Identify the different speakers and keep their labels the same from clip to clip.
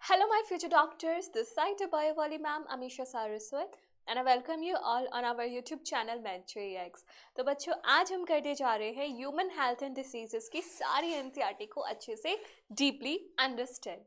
Speaker 1: Hello, my future doctors. This side Abayawali ma'am, Amisha Saraswat, and I welcome you all on our YouTube channel MedTrix. तो बच्चों आज हम करने जा रहे हैं ह्यूमन हेल्थ एंड डिसीजेस की सारी एनसीईआरटी को अच्छे से डीपली अंडरस्टैंड।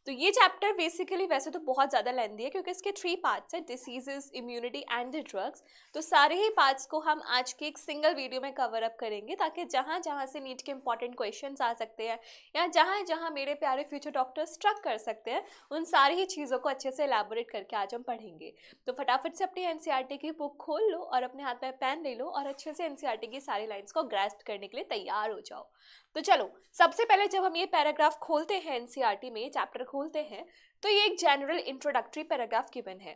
Speaker 1: तो ये चैप्टर बेसिकली वैसे तो बहुत ज़्यादा लेंथी है क्योंकि इसके 3 पार्ट्स है, diseases, immunity and the drugs. तो सारे ही पार्ट्स को हम आज के एक सिंगल वीडियो में कवर अप करेंगे ताकि जहाँ जहाँ से नीट के इंपॉर्टेंट क्वेश्चंस आ सकते हैं या जहाँ जहाँ मेरे प्यारे फ्यूचर डॉक्टर स्ट्रक कर सकते हैं उन सारी ही चीज़ों को अच्छे से एलैबोरेट करके आज हम पढ़ेंगे। तो फटाफट से अपनी एनसीईआरटी की बुक खोल लो और अपने हाथ में पेन ले लो और अच्छे से एनसीईआरटी की सारी लाइन्स को ग्रास्प करने के लिए तैयार हो जाओ। तो चलो सबसे पहले जब हम ये पैराग्राफ खोलते हैं एनसीईआरटी में चैप्टर खोलते हैं तो ये एक जनरल इंट्रोडक्टरी पैराग्राफ गिवन है।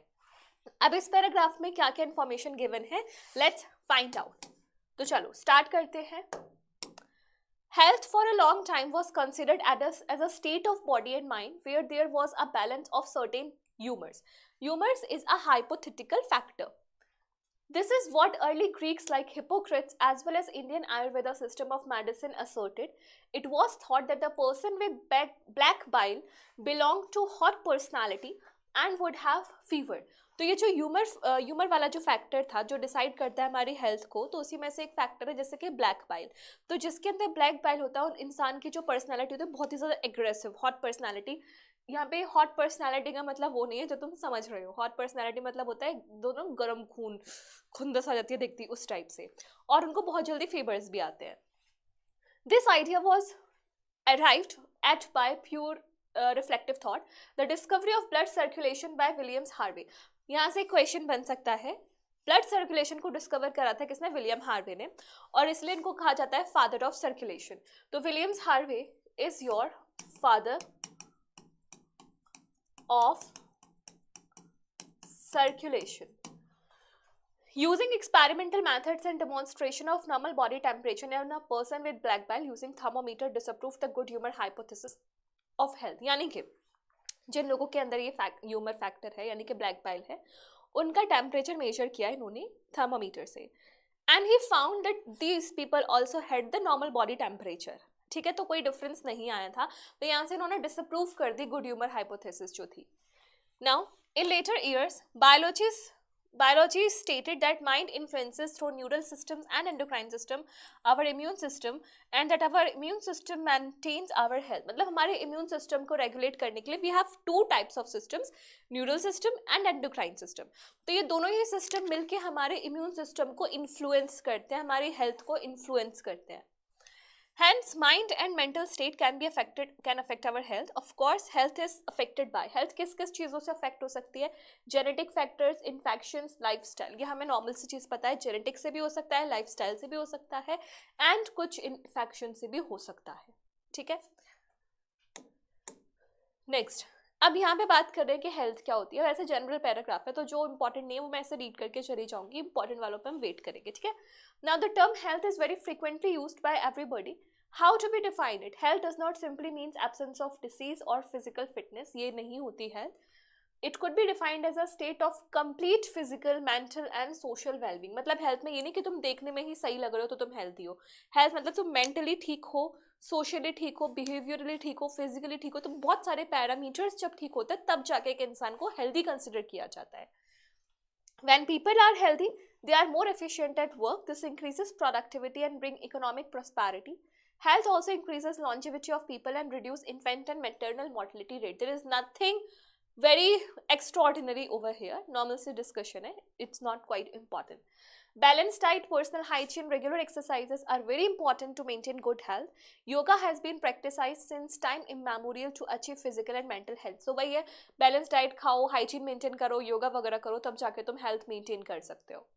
Speaker 1: अब इस पैराग्राफ में क्या क्या इंफॉर्मेशन गिवन है, लेट्स फाइंड आउट। तो चलो स्टार्ट करते हैं। Health for a long time was considered as a state of body and mind where there was a balance of certain humors. Humors is a hypothetical factor. This is what early Greeks like Hippocrates as well as Indian Ayurveda system of medicine asserted. It was thought that the person with black bile belonged to hot personality and would have fever. तो ये जो humour वाला जो factor था जो decide करता है हमारी हेल्थ को, तो उसी में से एक फैक्टर है जैसे कि ब्लैक बाइल। तो जिसके अंदर ब्लैक बाइल होता है उन इंसान की जो पर्सनालिटी होती है बहुत ही ज़्यादा एग्रेसिव, हॉट पर्सनालिटी। यहाँ पे हॉट पर्सनालिटी का मतलब वो नहीं है जो तुम समझ रहे हो। हॉट पर्सनालिटी मतलब होता है दोनों गर्म खून, खुंदस आ जाती है देखती उस टाइप से, और उनको बहुत जल्दी फीवर्स भी आते हैं। This idea was arrived at by pure reflective thought, the discovery of blood circulation by Williams Harvey. यहाँ से क्वेश्चन बन सकता है, ब्लड सर्कुलेशन को डिस्कवर करा था किसने? विलियम हार्वे ने, और इसलिए इनको कहा जाता है फादर ऑफ सर्कुलेशन। तो Williams Harvey is your father of circulation. Using experimental methods and demonstration of normal body temperature in a person with black bile using thermometer disproved the good humor hypothesis of health। यानी कि जिन लोगों के अंदर ये humour factor है यानी कि black bile है, उनका टेम्परेचर मेजर किया इन्होंने थर्मोमीटर से, and he found that these people also had the normal body temperature. ठीक है, तो कोई डिफरेंस नहीं आया था, तो यहाँ से इन्होंने डिसअप्रूव कर दी गुड ह्यूमर हाइपोथेसिस जो थी। Now in later years Biology stated that mind influences through neural systems and endocrine system our immune system, and that our immune system maintains our health। मतलब हमारे immune system को regulate करने के लिए we have two types of systems, neural system and endocrine system। तो ये दोनों ही system मिलके हमारे immune system को influence करते हैं, हमारी health को influence करते हैं। Hence, mind and mental state can affect our health. Of course, health is affected by health किस किस चीज़ों से affect हो सकती है? Genetic factors, infections, lifestyle। ये हमें normal सी चीज़ पता है, genetic से भी हो सकता है, lifestyle से भी हो सकता है, and कुछ infection से भी हो सकता है। ठीक है, next अब यहाँ पे बात कर रहे हैं कि हेल्थ क्या होती है। वैसे जनरल पैराग्राफ है तो जो इंपॉर्टेंट नहीं है वो मैं ऐसे रीड करके चली जाऊंगी, इंपॉर्टेंट वालों पे हम वेट करेंगे। ठीक है, now the term health is very frequently used by everybody. How to be define it? Health does not simply means absence of disease और फिजिकल फिटनेस, ये नहीं होती health. It could be defined as a state of complete physical, mental and social wellbeing. मतलब health में ये नहीं कि तुम देखने में ही सही लग रहे हो तो तुम हेल्थी हो। हेल्थ मतलब तुम मेंटली ठीक हो, सोशली ठीक हो, बिहेवियरली ठीक हो, फिजिकली ठीक हो, तो बहुत सारे पैरामीटर्स जब ठीक होते हैं तब जाके एक इंसान को हेल्दी कंसिडर किया जाता है। When people are healthy, they are more efficient at work. This increases productivity and bring economic prosperity. Health also increases longevity of people and reduce infant and maternal mortality rate. There is nothing very extraordinary over here. Normal se discussion hai. It's not quite important. Balanced diet, personal hygiene, regular exercises are very important to maintain good health. Yoga has been practiced since time immemorial to achieve physical and mental health. So वही है, balanced diet खाओ, hygiene maintain करो, योगा वगैरह करो, तब जाके तुम health maintain कर सकते हो।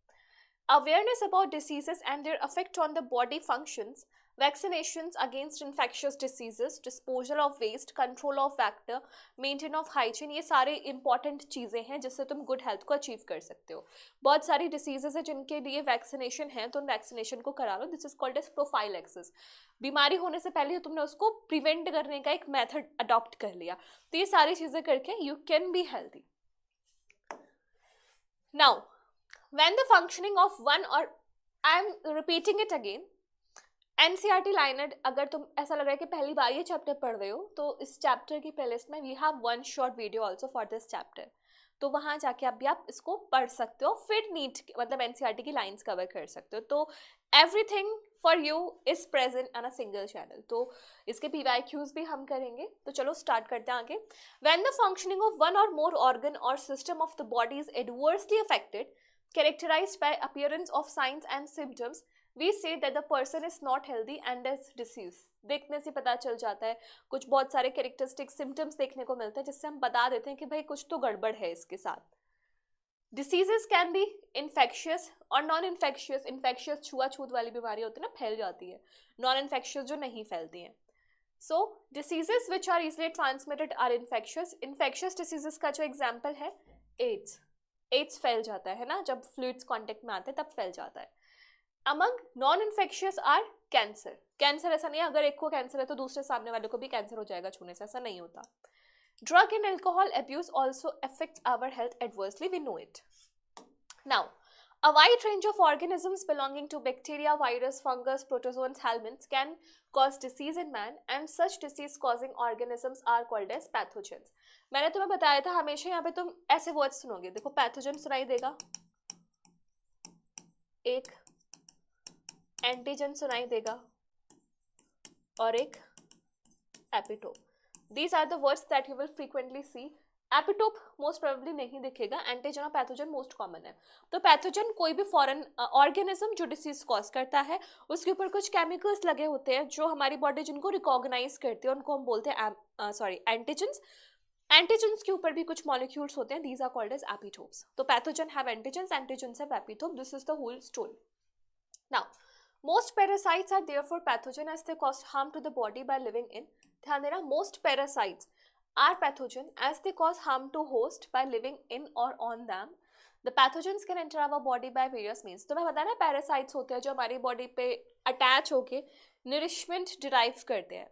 Speaker 1: Awareness about diseases and their effect on the body functions, vaccinations against infectious diseases, disposal of waste, control of vector, maintain of hygiene, ये सारे इंपॉर्टेंट चीज़ें हैं जिससे तुम गुड हेल्थ को अचीव कर सकते हो। बहुत सारी डिसीजेज है जिनके लिए वैक्सीनेशन है तो उन वैक्सीनेशन को करा लो। This is called as prophylaxis. बीमारी होने से पहले तुमने उसको प्रिवेंट करने का एक मेथड अडॉप्ट कर लिया, तो ये सारी चीज़ें करके you can be healthy. Now when the functioning of one, or I am repeating it again, NCERT liner, अगर तुम ऐसा लग रहा है कि पहली बार ये चैप्टर पढ़ रहे हो तो इस चैप्टर की प्लेलिस्ट में we have one short video also for this chapter, तो वहां जाके अभी आप इसको पढ़ सकते हो, फिर नीट मतलब एनसीईआरटी की लाइंस कवर कर सकते हो। तो everything for you is present on a single channel. तो इसके पीवाईक्यूज भी हम करेंगे। तो चलो स्टार्ट करते हैं आगे। When the functioning of one और मोर ऑर्गन और system of the body is adversely affected, characterized by appearance of signs and symptoms, we say that the person is not healthy and is disease। देखने से पता चल जाता है, कुछ बहुत सारे कैरेक्टरिस्टिक सिम्टम्स देखने को मिलते हैं जिससे हम बता देते हैं कि भाई कुछ तो गड़बड़ है इसके साथ। डिसीजेस कैन बी इन्फेक्शियस और नॉन इन्फेक्शियस। इन्फेक्शियस छुआछूत वाली बीमारी होती है ना, फैल जाती है। नॉन इन्फेक्शियस जो नहीं फैलती हैं। So diseases which are easily transmitted are infectious. Infectious diseases का जो एग्जाम्पल है एड्स, एड्स फैल जाता है ना, जब फ्लूइड्स कांटेक्ट में आते हैं तब फैल जाता है। Among non infectious are cancer. Cancer ऐसा नहीं है अगर एक को कैंसर है तो दूसरे सामने वाले को भी कैंसर हो जाएगा छूने से, ऐसा नहीं होता। Drug and alcohol abuse also affects our health adversely, we know it. Now a wide range of organisms belonging to bacteria, virus, fungus, protozoans, helminths can cause disease in man, and such disease causing organisms are called as pathogens। मैंने तुम्हें बताया था हमेशा यहाँ पे तुम ऐसे words सुनोगे, देखो पैथोजन सुनाई देगा, एक एंटीजन सुनाई देगा और एक epitope. These are the words that you will frequently see। Epitope most probably नहीं दिखेगा, एंटीजन और पैथोजन मोस्ट कॉमन है। तो पैथोजन कोई भी फॉरेन ऑर्गेनिज्म जो डिसीज कॉज करता है, उसके ऊपर कुछ केमिकल्स लगे होते हैं जो हमारी बॉडी जिनको रिकॉग्नाइज करती है, उनको हम बोलते हैं सॉरी एंटीजन्स। एंटीजन्स के ऊपर भी कुछ मॉलिक्यूल्स होते हैं, these are called as epitopes. तो pathogen have antigens, antigens have epitope, this is the whole story. Now most parasites are therefore pathogen as they cause harm to the body by living in. ध्यान देना, most parasites are pathogen as they cause harm to host by living in or on them। The pathogens can enter our body by various means। तो मैं बताया ना parasites होते हैं जो हमारी बॉडी पे अटैच होके नरिशमेंट डिराइव करते हैं।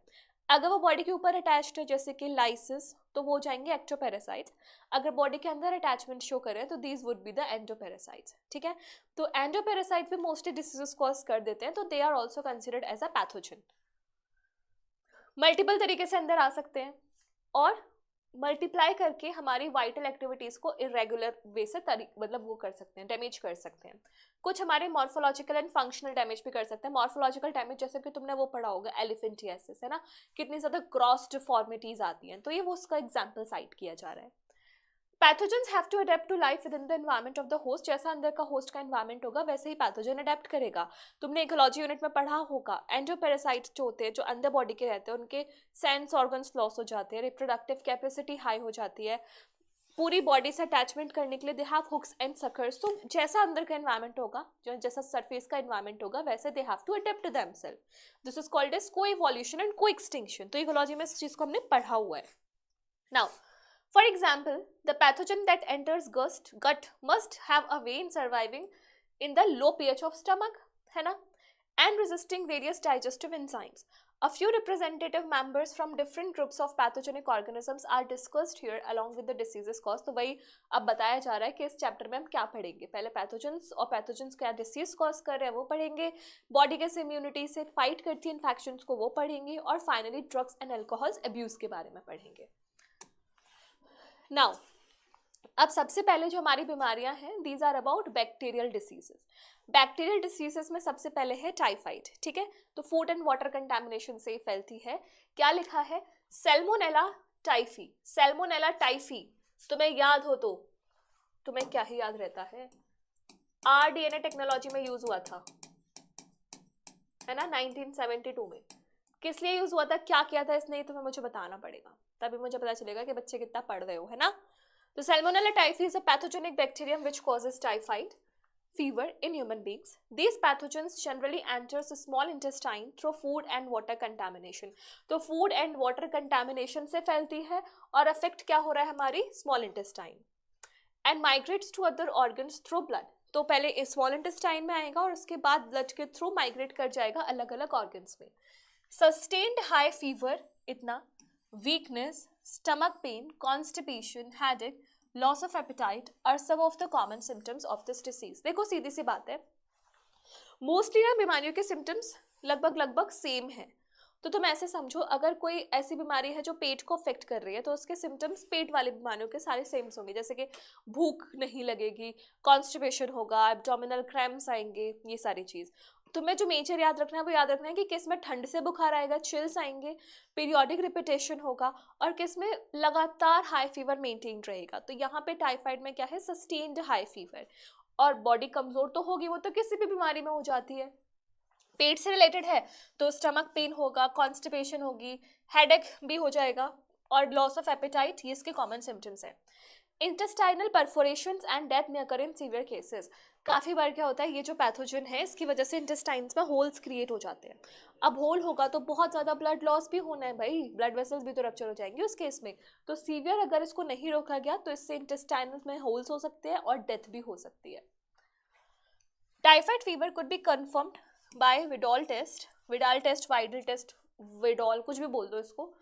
Speaker 1: अगर वो बॉडी के ऊपर अटैच्ड है जैसे कि लाइसिस, तो वो हो जाएंगे एक्टोपैरासाइट्स। अगर बॉडी के अंदर अटैचमेंट शो करें तो these would be the endoparasites. ठीक है, तो एंडोपैरासाइट्स भी मोस्टली डिसीजेस कॉज कर देते हैं, तो they are also considered as a pathogen. Multiple तरीके से अंदर आ सकते हैं और मल्टीप्लाई करके हमारी वाइटल एक्टिविटीज को इरेगुलर वे से मतलब वो कर सकते हैं, डैमेज कर सकते हैं। कुछ हमारे मॉर्फोलॉजिकल एंड फंक्शनल डैमेज भी कर सकते हैं। मॉर्फोलॉजिकल डैमेज जैसे कि तुमने वो पढ़ा होगा एलिफेंटियासिस, है ना, कितनी ज्यादा ग्रॉस डिफॉर्मिटीज आती हैं, तो ये वो उसका एग्जाम्पल साइट किया जा रहा है। Pathogens have to adapt to life within the environment of the host. जैसा अंदर का होस्ट का एनवायरमेंट होगा वैसे ही पैथोजन अडेप्ट करेगा। तुमने इकोलॉजी यूनिट में पढ़ा होगा, एंडोपैरासाइट्स जो होते हैं जो अंदर बॉडी के रहते हैं उनके सेंस ऑर्गन्स लॉस हो जाते हैं, रिप्रोडक्टिव कैपेसिटी हाई हो जाती है, पूरी बॉडी से अटैचमेंट करने के लिए they have hooks and suckers. तो जैसा अंदर का एनवायरमेंट होगा, जो जैसा सरफेस का एनवायरमेंट होगा, वैसे they have to adapt themself. This is called as coevolution and coextinction. तो इकोलॉजी में इस चीज को हमने पढ़ा हुआ है। Now for example, the pathogen that enters gut must have a way in surviving in the low pH of stomach, है ना, and resisting various digestive enzymes। A few representative members from different groups of pathogenic organisms are discussed here along with the diseases caused। तो वही अब बताया जा रहा है कि इस चैप्टर में हम क्या पढ़ेंगे। पहले पैथोजेंस और पैथोजेंस क्या डिसीज कॉज कर रहे हैं वो पढ़ेंगे, बॉडी के इम्यूनिटी से फाइट करती है इन्फेक्शंस को वो पढ़ेंगे, और finally drugs and alcohols abuse के बारे में पढ़ेंगे। नाउ अब सबसे पहले जो हमारी बीमारियां हैं, these are about bacterial diseases. Bacterial diseases में सबसे पहले है टाइफाइड। ठीक है, तो फूड एंड वाटर कंटामिनेशन से फैलती है। क्या लिखा है? Salmonella typhi. सैल्मोनेला टाइफी तुम्हें याद हो तो तुम्हें क्या ही याद रहता है? आरडीएनए टेक्नोलॉजी में यूज हुआ था, है ना, 1972 में। किस लिए यूज हुआ था, क्या किया था इसने, तुम्हें मुझे बताना पड़ेगा, तभी मुझे पता चलेगा कि बच्चे कितना पढ़ रहे हो, है ना। तो Salmonella typhi is a pathogenic bacterium which causes typhoid fever in human beings। These pathogens generally enters the small intestine through food and water contamination। तो food and water contamination से फैलती है और affect क्या हो रहा है हमारी small intestine, and migrates to other organs through blood। तो पहले small intestine में आएगा और उसके बाद blood के through migrate कर जाएगा अलग अलग organs में। Sustained high fever, इतना, weakness, stomach pain, constipation, headache, loss of appetite are some of the common symptoms of this disease. देखो सीधी सी बात है, मोस्टली ना बीमारियों के सिम्टम्स लगभग लगभग सेम है। तो तुम ऐसे समझो, अगर कोई ऐसी बीमारी है जो पेट को अफेक्ट कर रही है तो उसके सिम्टम्स पेट वाली बीमारियों के सारे सेम होंगे, जैसे कि भूख नहीं लगेगी, कॉन्स्टिपेशन होगा, एब्डोमिनल क्रैम्प्स आएंगे, ये सारी चीज़। तुम्हें जो मेजर याद रखना है वो याद रखना है कि किस में ठंड से बुखार आएगा, चिल्स आएंगे, पीरियोडिक रिपीटेशन होगा, और किस में लगातार हाई फीवर मेंटेन रहेगा। तो यहाँ पे टाइफाइड में क्या है, सस्टेन्ड हाई फीवर, और बॉडी कमजोर तो होगी, वो तो किसी भी बीमारी में हो जाती है। पेट से रिलेटेड है तो स्टमक पेन होगा, कॉन्स्टिपेशन होगी, हेडेक भी हो जाएगा, और लॉस ऑफ एपेटाइट, ये इसके कॉमन सिम्टम्स हैं। इंटेस्टाइनल परफोरेशंस एंड डेथ में अकर इन सीवियर केसेस। काफ़ी बार क्या होता है, ये जो पैथोजन है इसकी वजह से इंटेस्टाइन्स में होल्स क्रिएट हो जाते हैं। अब होल होगा तो बहुत ज़्यादा ब्लड लॉस भी होना है भाई, ब्लड वेसल्स भी तो रप्चर हो जाएंगे उस केस में। तो सीवियर अगर इसको नहीं रोका गया तो इससे इंटेस्टाइनल में होल्स हो सकते हैं और डेथ भी हो सकती है। Typhoid fever could be confirmed by Widal test, Widal test, Widal कुछ भी बोल दो इसको।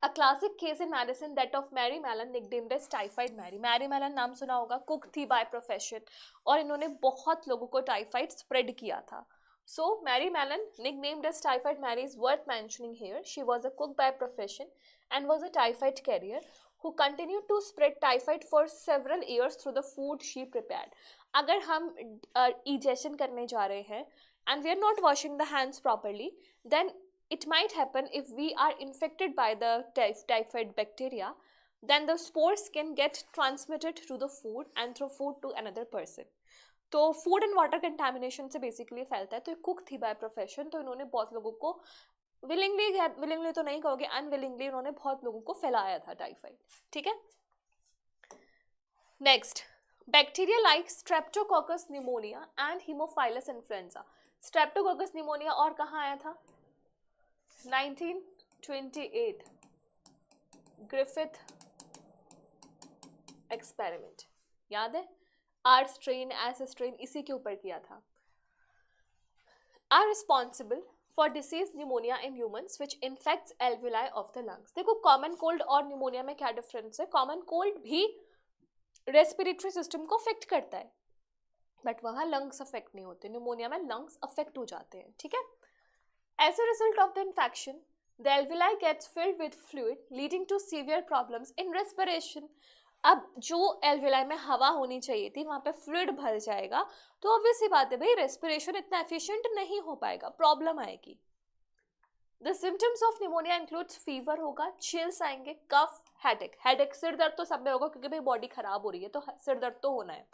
Speaker 1: A classic case in medicine that of Mary Mallon, nicknamed as typhoid Mary. Mary Mallon नाम सुना होगा, कुक थी बाय प्रोफेशन, और इन्होंने बहुत लोगों को टाइफाइड स्प्रेड किया था। So Mary Mallon, nicknamed as typhoid Mary, is worth mentioning here. She was a cook by profession and was a typhoid carrier who continued to spread typhoid for several years through the food she prepared. अगर हम digestion करने जा रहे हैं and we are not washing the hands properly, then it might happen if we are infected by the typhoid bacteria, then the spores can get transmitted to the food and through food to another person. तो food and water contamination से basically फैलता है। तो cook थी by profession, तो इन्होंने बहुत लोगों को विलिंगली तो नहीं कहोगे, अनविलिंगली उन्होंने बहुत लोगों को फैलाया था टाइफाइड। ठीक है, next, bacteria like streptococcus pneumoniae and haemophilus influenzae. Streptococcus pneumoniae और कहाँ आया था, 1928 ग्रिफिथ एक्सपेरिमेंट, याद है, आर स्ट्रेन एस स्ट्रेन इसी के ऊपर किया था। Are responsible for disease pneumonia in humans which infects alveoli of the lungs. देखो कॉमन कोल्ड और न्यूमोनिया में क्या डिफरेंस है, कॉमन कोल्ड भी रेस्पिरेटरी सिस्टम को अफेक्ट करता है बट वहाँ लंग्स अफेक्ट नहीं होते, न्यूमोनिया में लंग्स अफेक्ट हो जाते हैं। ठीक है, as a result of the infection, the alveoli gets filled with fluid, leading to severe problems in respiration. अब जो एल्वेलाई में हवा होनी चाहिए थी वहाँ पे फ्लूइड भर जाएगा, तो ऑब्वियस सी बात है भाई, रेस्पिरेशन इतना एफिशिएंट नहीं हो पाएगा, प्रॉब्लम आएगी। The symptoms of pneumonia includes fever होगा, chills आएंगे, कफ, हेडेक, सिर दर्द तो सब में होगा क्योंकि भाई बॉडी खराब हो रही है तो सिर दर्द तो होना है,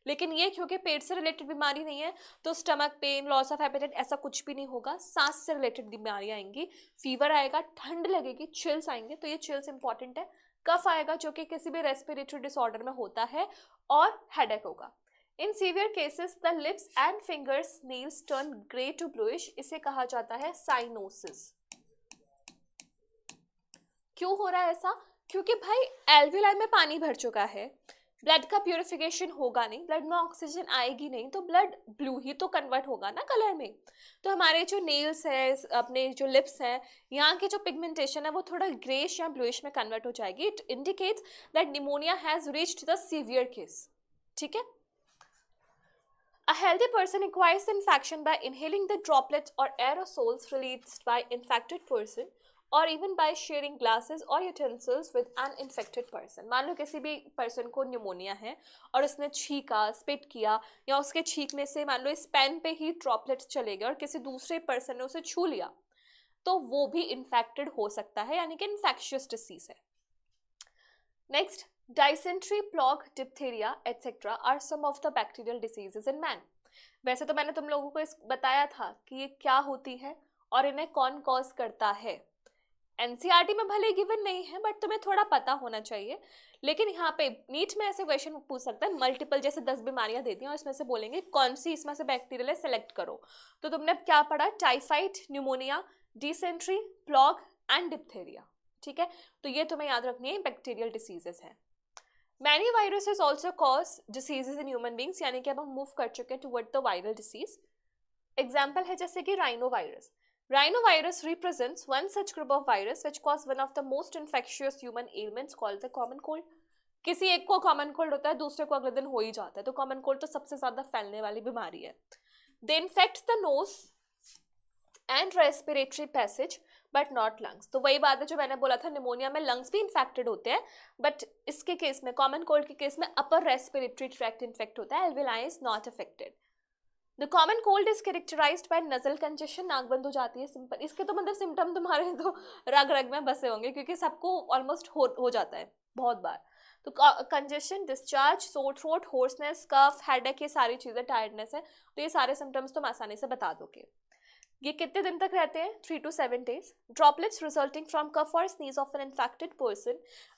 Speaker 1: लेकिन ये क्योंकि पेट से रिलेटेड बीमारी नहीं है तो stomach pain, loss of appetite ऐसा कुछ भी नहीं होगा। सांस से रिलेटेड बीमारियां आएंगी, फीवर आएगा, ठंड लगेगी, चिल्स आएंगे, तो ये चिल्स इंपॉर्टेंट है। कफ आएगा जो कि किसी भी रेस्पिरेटरी डिसऑर्डर में होता है, और हेडेक होगा। In severe cases the lips and fingers nails turn grey to bluish, इसे कहा जाता है साइनोसिस। क्यों हो रहा है ऐसा, क्योंकि भाई एल्वुलाई में पानी भर चुका है, ब्लड का प्यूरिफिकेशन होगा नहीं, ब्लड में ऑक्सीजन आएगी नहीं, तो ब्लड ब्लू ही तो कन्वर्ट होगा ना कलर में। तो हमारे जो नेल्स है, अपने जो लिप्स हैं, यहाँ की जो पिगमेंटेशन है वो थोड़ा ग्रेश या ब्लूइश में कन्वर्ट हो जाएगी। It indicates that pneumonia has reached the severe case. ठीक है, A healthy person acquires the infection by inhaling the droplets or aerosols released by infected person or even by sharing glasses or utensils with an infected person. मान लो किसी भी person को pneumonia है और उसने छींका, स्पिट किया, या उसके छींकने से मान लो इस पेन पे ही ड्रॉपलेट्स चले गए और किसी दूसरे पर्सन ने उसे छू लिया, तो वो भी इन्फेक्टेड हो सकता है, यानी कि इन्फेक्शियस डिसीज है। Next, dysentery, plague, diphtheria, etc. are some of the bacterial diseases in man. वैसे तो मैंने तुम लोगों को बताया था कि ये क्या होती है और इन्हें कौन कॉज करता है। एनसीईआरटी में भले गिवन नहीं है बट तुम्हें थोड़ा पता होना चाहिए। लेकिन यहाँ पे नीट में ऐसे क्वेश्चन पूछ सकता है, मल्टीपल जैसे 10 बीमारियां देती हैं और इसमें से बोलेंगे कौन सी इसमें से बैक्टीरियल है, सेलेक्ट करो। तो तुमने क्या पढ़ा, typhoid, pneumonia, dysentery, plough and diphtheria. ठीक है, तो ये तुम्हें याद रखनी है, बैक्टीरियल डिसीजेस हैं। Many viruses also cause diseases in human beings, यानी कि अब हम मूव कर चुके हैं toward the viral disease. Example है जैसे कि rhino virus. Rhino virus represents one such group of virus which cause one of the most infectious human elements called the common cold. किसी एक को कॉमन कोल्ड होता है, दूसरे को अगले दिन हो ही जाता है, तो कॉमन कोल्ड तो सबसे ज्यादा फैलने वाली बीमारी है। They infect the nose and respiratory passage but not lungs. तो वही बात है जो मैंने बोला था, निमोनिया में लंग्स भी इन्फेक्टेड होते हैं, बट इसके केस में, कॉमन कोल्ड के केस में अपर रेस्पिरेटरी ट्रैक्ट इन्फेक्ट होता है, alveoli is not affected. The common cold is characterised by nasal congestion, नाक बंद हो जाती है, सिंपल। इसके तो मतलब सिम्टम तुम्हारे तो रग रग में बसे होंगे, क्योंकि सबको ऑलमोस्ट हो जाता है बहुत बार। तो congestion, discharge, sore throat, hoarseness, cough, headache, ये सारी चीजें, टायर्डनेस है, तो ये सारे सिम्टम्स तुम आसानी से बता दोगे। ये कितने दिन तक रहते हैं? 3 to 7 days. Droplets resulting from cough or sneeze of an infected person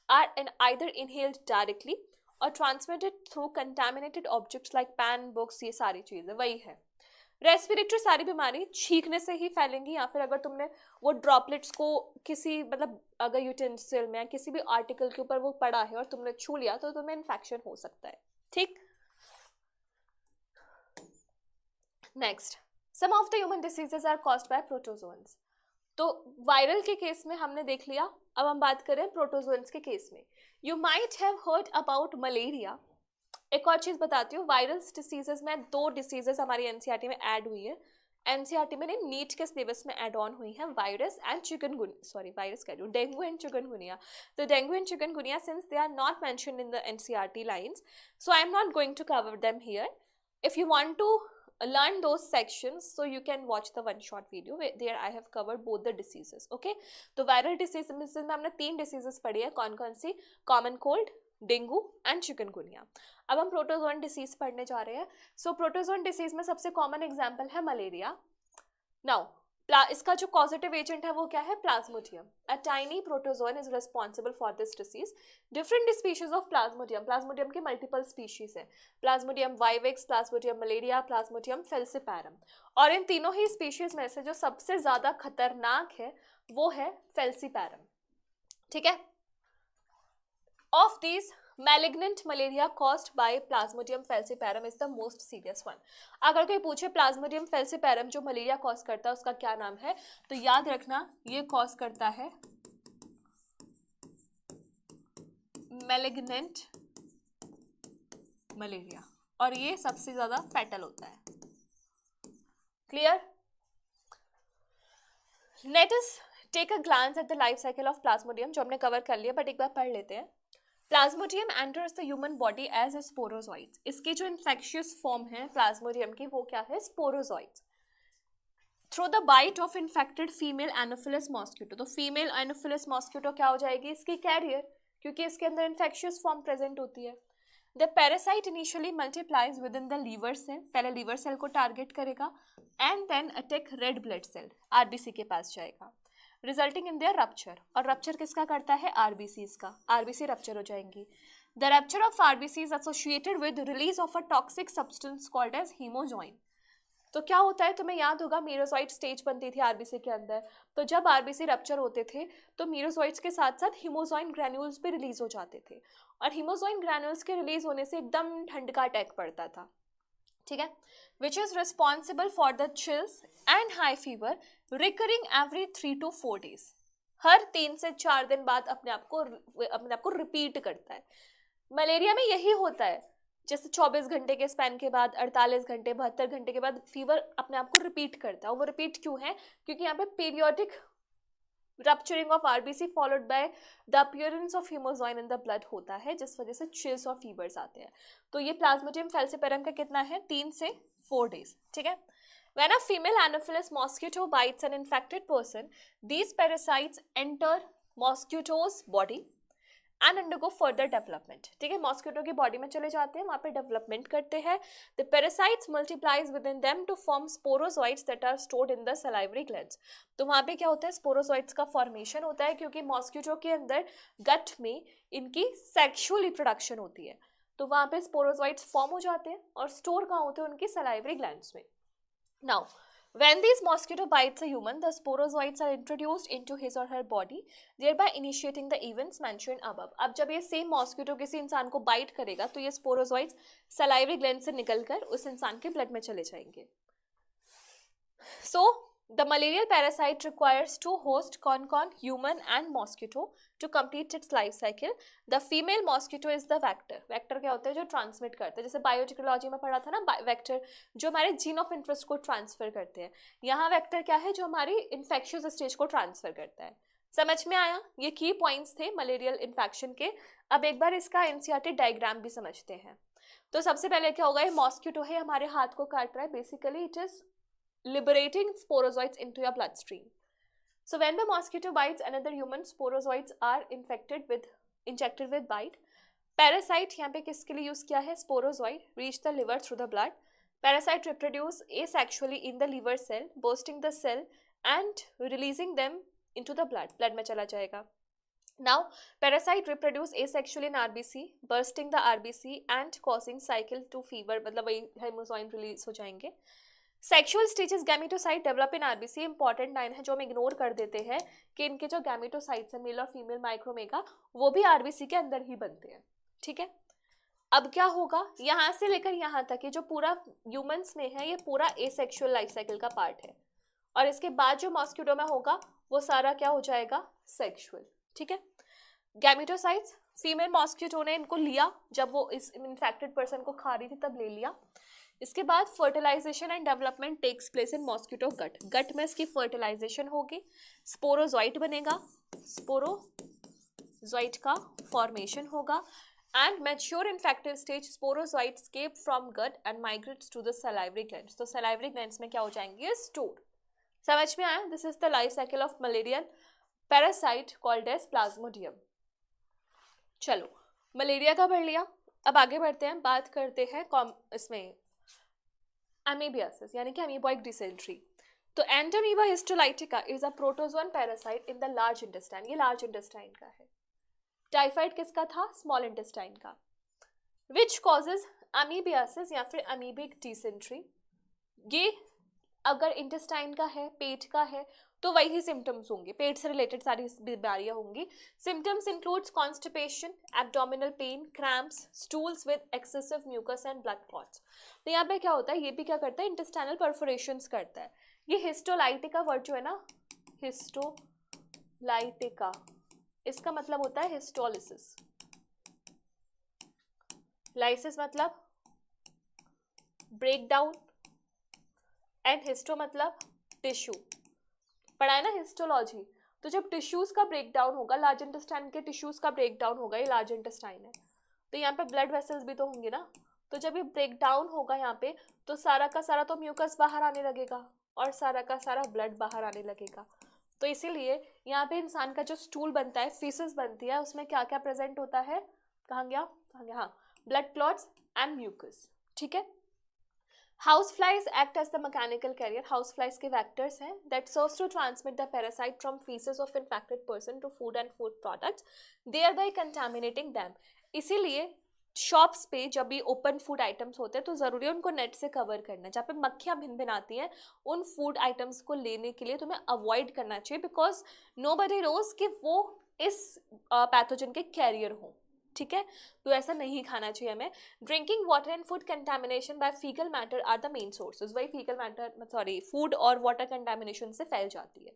Speaker 1: are either inhaled directly or transmitted through contaminated objects like pan, books, ये सारी चीजें वही है। रेस्पिरेटरी सारी बीमारी छींकने से ही फैलेंगी, या फिर अगर तुमने वो ड्रॉपलेट्स को किसी, मतलब अगर यूटेंसिल में किसी भी आर्टिकल के ऊपर वो पड़ा है और तुमने छू लिया तो तुम्हें इन्फेक्शन हो सकता है। ठीक, next, some of the human diseases are caused by protozoans. तो वायरल के केस में हमने देख लिया, अब हम बात करें प्रोटोजोन्स के केस में। You might have heard about malaria. एक और चीज बताती हूँ, वायरल डिसीजेस में 2 डिसीजेस हमारी एनसीईआरटी में ऐड हुई है, एनसीईआरटी में नहीं, नीट के सिलेबस में ऐड ऑन हुई है, virus and chikungunya, sorry virus कह रही हूँ, डेंगू एंड चिकनगुनिया। तो dengue and chikungunya, since they are not mentioned in the NCERT lines, so I am not going to cover them here. If you want to learn those sections, so you can watch the one shot video there I have covered both the diseases. okay, तो viral disease में हमने 3 diseases पढ़ी है, कौन कौन सी? Common cold, dengue and chikungunya. अब हम प्रोटोजोन डिसीज पढ़ने जा रहे हैं। सो प्रोटोजोन डिसीज में सबसे कॉमन एग्जाम्पल है मलेरिया। नाउ इसका जो कॉजेटिव एजेंट है वो क्या है? Plasmodium. A tiny protozoan is responsible for this disease. Different species of plasmodium, plasmodium के मल्टीपल स्पीशीज है, plasmodium vivax, plasmodium malaria, plasmodium falciparum. और इन तीनों ही स्पीशीज में से जो सबसे ज्यादा खतरनाक है वो है फेल्सिपैरम। ठीक है, of these malignant malaria caused by Plasmodium falciparum is the most serious one. अगर कोई पूछे Plasmodium falciparum जो मलेरिया कॉज करता है उसका क्या नाम है, तो याद रखना ये कॉज करता है malignant मलेरिया, और ये सबसे ज्यादा फैटल होता है। Clear? Let us take a glance at the life cycle of Plasmodium, जो हमने कवर कर लिया, बट एक बार पढ़ लेते हैं। Plasmodium enters the human body as a sporozoites. इसकी जो इन्फेक्शियस फॉर्म है प्लाज्मोडियम की वो क्या है? Sporozoites. Through the bite of infected female Anopheles mosquito. तो फीमेल एनोफिलस मॉस्किटो क्या हो जाएगी? इसकी कैरियर, क्योंकि इसके अंदर इन्फेक्शियस फॉर्म प्रेजेंट होती है। The parasite initially multiplies within the liver cell, पहले लीवर सेल को टारगेट करेगा and then attack red blood cell, RBC के पास जाएगा, रिजल्टिंग इन देयर रप्चर। और रप्चर किसका करता है? आरबीसीज का। आरबीसी रप्चर हो जाएंगी। The rupture of RBC is associated with release of a toxic substance called as haemozoin. तो क्या होता है, तुम्हें याद होगा मीरोजॉइड स्टेज बनती थी आरबीसी के अंदर, तो जब आरबीसी रप्चर होते थे तो मीरोजॉइड्स के साथ साथ हीमोजॉइन ग्रैन्यूल्स भी रिलीज हो जाते थे, और हीमोजॉइन ग्रैन्यूल्स के रिलीज होने से एकदम ठंड का अटैक पड़ता था। ठीक है, which is responsible for the chills and high fever recurring every 3 to 4 days। हर 3 से 4 दिन बाद अपने आप को रिपीट करता है। मलेरिया में यही होता है, जैसे 24 घंटे के स्पैन के बाद, 48 घंटे, 72 घंटे के बाद फीवर अपने आप को रिपीट करता है। वो रिपीट क्यों है? क्योंकि यहाँ पे periodic rupturing of RBC followed by the appearance of haemozoin in the blood होता है, जिस वजह से चिल्स और फीवर्स आते हैं। तो ये प्लाज्मोडियम फेल्सिपेरम का कितना है? 3 से 4 days। ठीक है, when a female anopheles mosquito bites an infected person, these parasites enter mosquito's body and undergo further development। ठीक है, मॉस्किटो की बॉडी में चले जाते हैं, वहाँ पे डेवलपमेंट करते हैं। The parasites multiplies within them to form sporozoites that are stored in the salivary glands। तो वहाँ पे क्या होता है? स्पोरोजोइड्स का फॉर्मेशन होता है, क्योंकि मॉस्किटो के अंदर गट में इनकी सेक्सुअल रिप्रोडक्शन होती है, तो वहाँ पे स्पोरोजोइड्स फॉर्म हो जाते हैं और स्टोर कहाँ होते हैं? उनकी सलाइवरी ग्लैंड्स में। Now, when these mosquito bites a human, the sporozoites are introduced into his or her body, thereby initiating the events mentioned above। अब जब ये सेम मॉस्किटो किसी इंसान को बाइट करेगा तो ये स्पोरोजोइट्स सलाइवरी ग्लैंड से निकलकर उस इंसान के ब्लड में चले जाएंगे। सो The malarial parasite requires two hosts, कौन कौन, human and mosquito, to complete its life cycle. The female mosquito is the vector. Vector क्या होते हैं, जो ट्रांसमिट करते हैं, जैसे बायोटेक्नोलॉजी में पढ़ा था ना, वेक्टर जो हमारे जीन ऑफ इंटरेस्ट को ट्रांसफर करते हैं. यहाँ वेक्टर क्या है, जो हमारी इन्फेक्शियस स्टेज को ट्रांसफर करता है. समझ में आया? ये की पॉइंट्स थे मलेरियल इन्फेक्शन के. अब एक बार इसका एनसीईआरटी डायग्राम भी समझते हैं. तो सबसे पहले क्या होगा, ये मॉस्किटो है, हमारे हाथ को काट रहा है. Basically it is liberating sporozoites into your bloodstream. So when the mosquito bites another human, sporozoites are injected with bite. Parasite यहाँ पे किसके लिए यूज किया है, sporozoid reach the liver through the blood. Parasite reproduce asexually in the liver cell, bursting the cell and releasing them into the blood. Blood में चला जाएगा. Now parasite reproduce asexually in RBC, bursting the RBC and causing cycle to fever. मतलब वही हेमोसाइन release हो जाएंगे. Sexual stages gametocyte develop in RBC. Important line है जो हम इग्नोर कर देते हैं कि इनके जो गैमेटोसाइट्स हैं, मेल और फीमेल माइक्रोमेगा, वो भी आरबीसी के अंदर ही बनते हैं. ठीक है. अब क्या होगा, यहाँ से लेकर यहाँ तक ये जो पूरा ह्यूमंस में है, ये पूरा एसेक्सुअल लाइफ साइकिल का पार्ट है. और इसके बाद जो मॉस्किटो में होगा वो सारा क्या हो जाएगा, सेक्सुअल. ठीक है. गैमेटोसाइट्स, फीमेल मॉस्किटो ने इनको लिया जब वो इस इन्फेक्टेड पर्सन को खा रही थी, तब ले लिया. इसके बाद fertilisation and development takes place in mosquito gut. Gut में इसकी फर्टिलाइजेशन होगी, स्पोरोजॉइट बनेगा, स्पोरोजॉइट का फॉर्मेशन होगा. And mature infective stage sporozoite escape from gut and migrates to the salivary glands. तो सलाइवरी ग्लैंड्स में क्या हो जाएंगे, स्टोर. समझ में आया? This is the life cycle of malarial parasite called as Plasmodium. चलो, मलेरिया का पढ़ लिया. अब आगे बढ़ते हैं, बात करते हैं इसमें अमीबियासिस यानी कि अमीबॉइक डिसेंट्री. तो Entamoeba histolytica is a protozoan parasite in the large intestine. ये लार्ज इंटेस्टाइन का है. टाइफाइड किसका था, स्मॉल इंटेस्टाइन का. विच कॉजेज अमीबियासिस या फिर अमीबिक डिसेंट्री. ये अगर इंटेस्टाइन का है, पेट का है, तो वही सिम्टम्स होंगे, पेट से रिलेटेड सारी बीमारियां होंगी. Symptoms includes constipation, abdominal pain, cramps, stools with excessive mucus and blood clots. तो यहाँ पे क्या होता है, ये भी क्या करता है, इंटेस्टाइनल परफोरेशंस करता है. ये हिस्टोलाइटिका वर्ड जो है ना, हिस्टोलाइटिका, इसका मतलब होता है हिस्टोलिसिस. लाइसिस मतलब ब्रेक डाउन एंड हिस्टो मतलब टिश्यू. पढ़ा है ना हिस्टोलॉजी. तो जब टिश्यूज का ब्रेक डाउन होगा, लार्ज इंटेस्टाइन के टिश्यूज का ब्रेक डाउन होगा, ये लार्ज इंटेस्टाइन है, तो यहाँ पे ब्लड वेसल्स भी तो होंगे ना. तो जब ये ब्रेक डाउन होगा यहाँ पे, तो सारा का सारा तो म्यूकस बाहर आने लगेगा और सारा का सारा ब्लड बाहर आने लगेगा. तो इसीलिए यहाँ पे इंसान का जो स्टूल बनता है, फीसेस बनती है, उसमें क्या क्या प्रेजेंट होता है, कहाँ गया, हाँ, ब्लड क्लॉट्स एंड म्यूकस. ठीक है. House flies act as the mechanical carrier. House flies के वैक्टर्स हैं that serves to transmit the parasite from faeces of infected person to food and food products, thereby contaminating them. इसीलिए shops पे जब भी open food items होते हैं तो ज़रूरी है उनको नेट से कवर करना. जहाँ पे मक्खियाँ भिन भिन आती हैं, उन फूड आइटम्स को लेने के लिए तुम्हें अवॉइड करना चाहिए, बिकॉज नोबडी नोज कि वो इस पैथोजन के कैरियर हों. ठीक है. तो ऐसा नहीं खाना चाहिए हमें. Drinking water and food contamination by faecal matter are the main sources. वही फीकल मैटर फूड और वाटर कंटामिनेशन से फैल जाती है.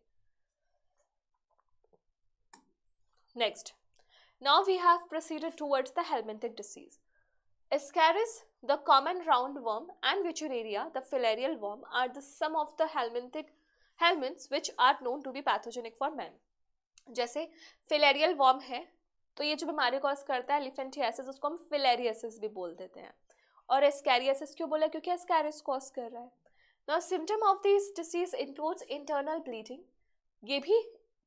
Speaker 1: Next, now we have proceeded towards the helminthic disease. Ascaris, the common roundworm, and Wuchereria, the filarial worm, are the some of the helminths which are known to be pathogenic for men. जैसे filarial worm है, तो ये जो बीमारी cause करता है elephantiasis, उसको हम फिलेरियासिस भी बोल देते हैं. और एस्कैरियासिस क्यों बोला, क्योंकि एस्कैरिस कॉज कर रहा है. Now symptom of this disease includes internal bleeding. ये भी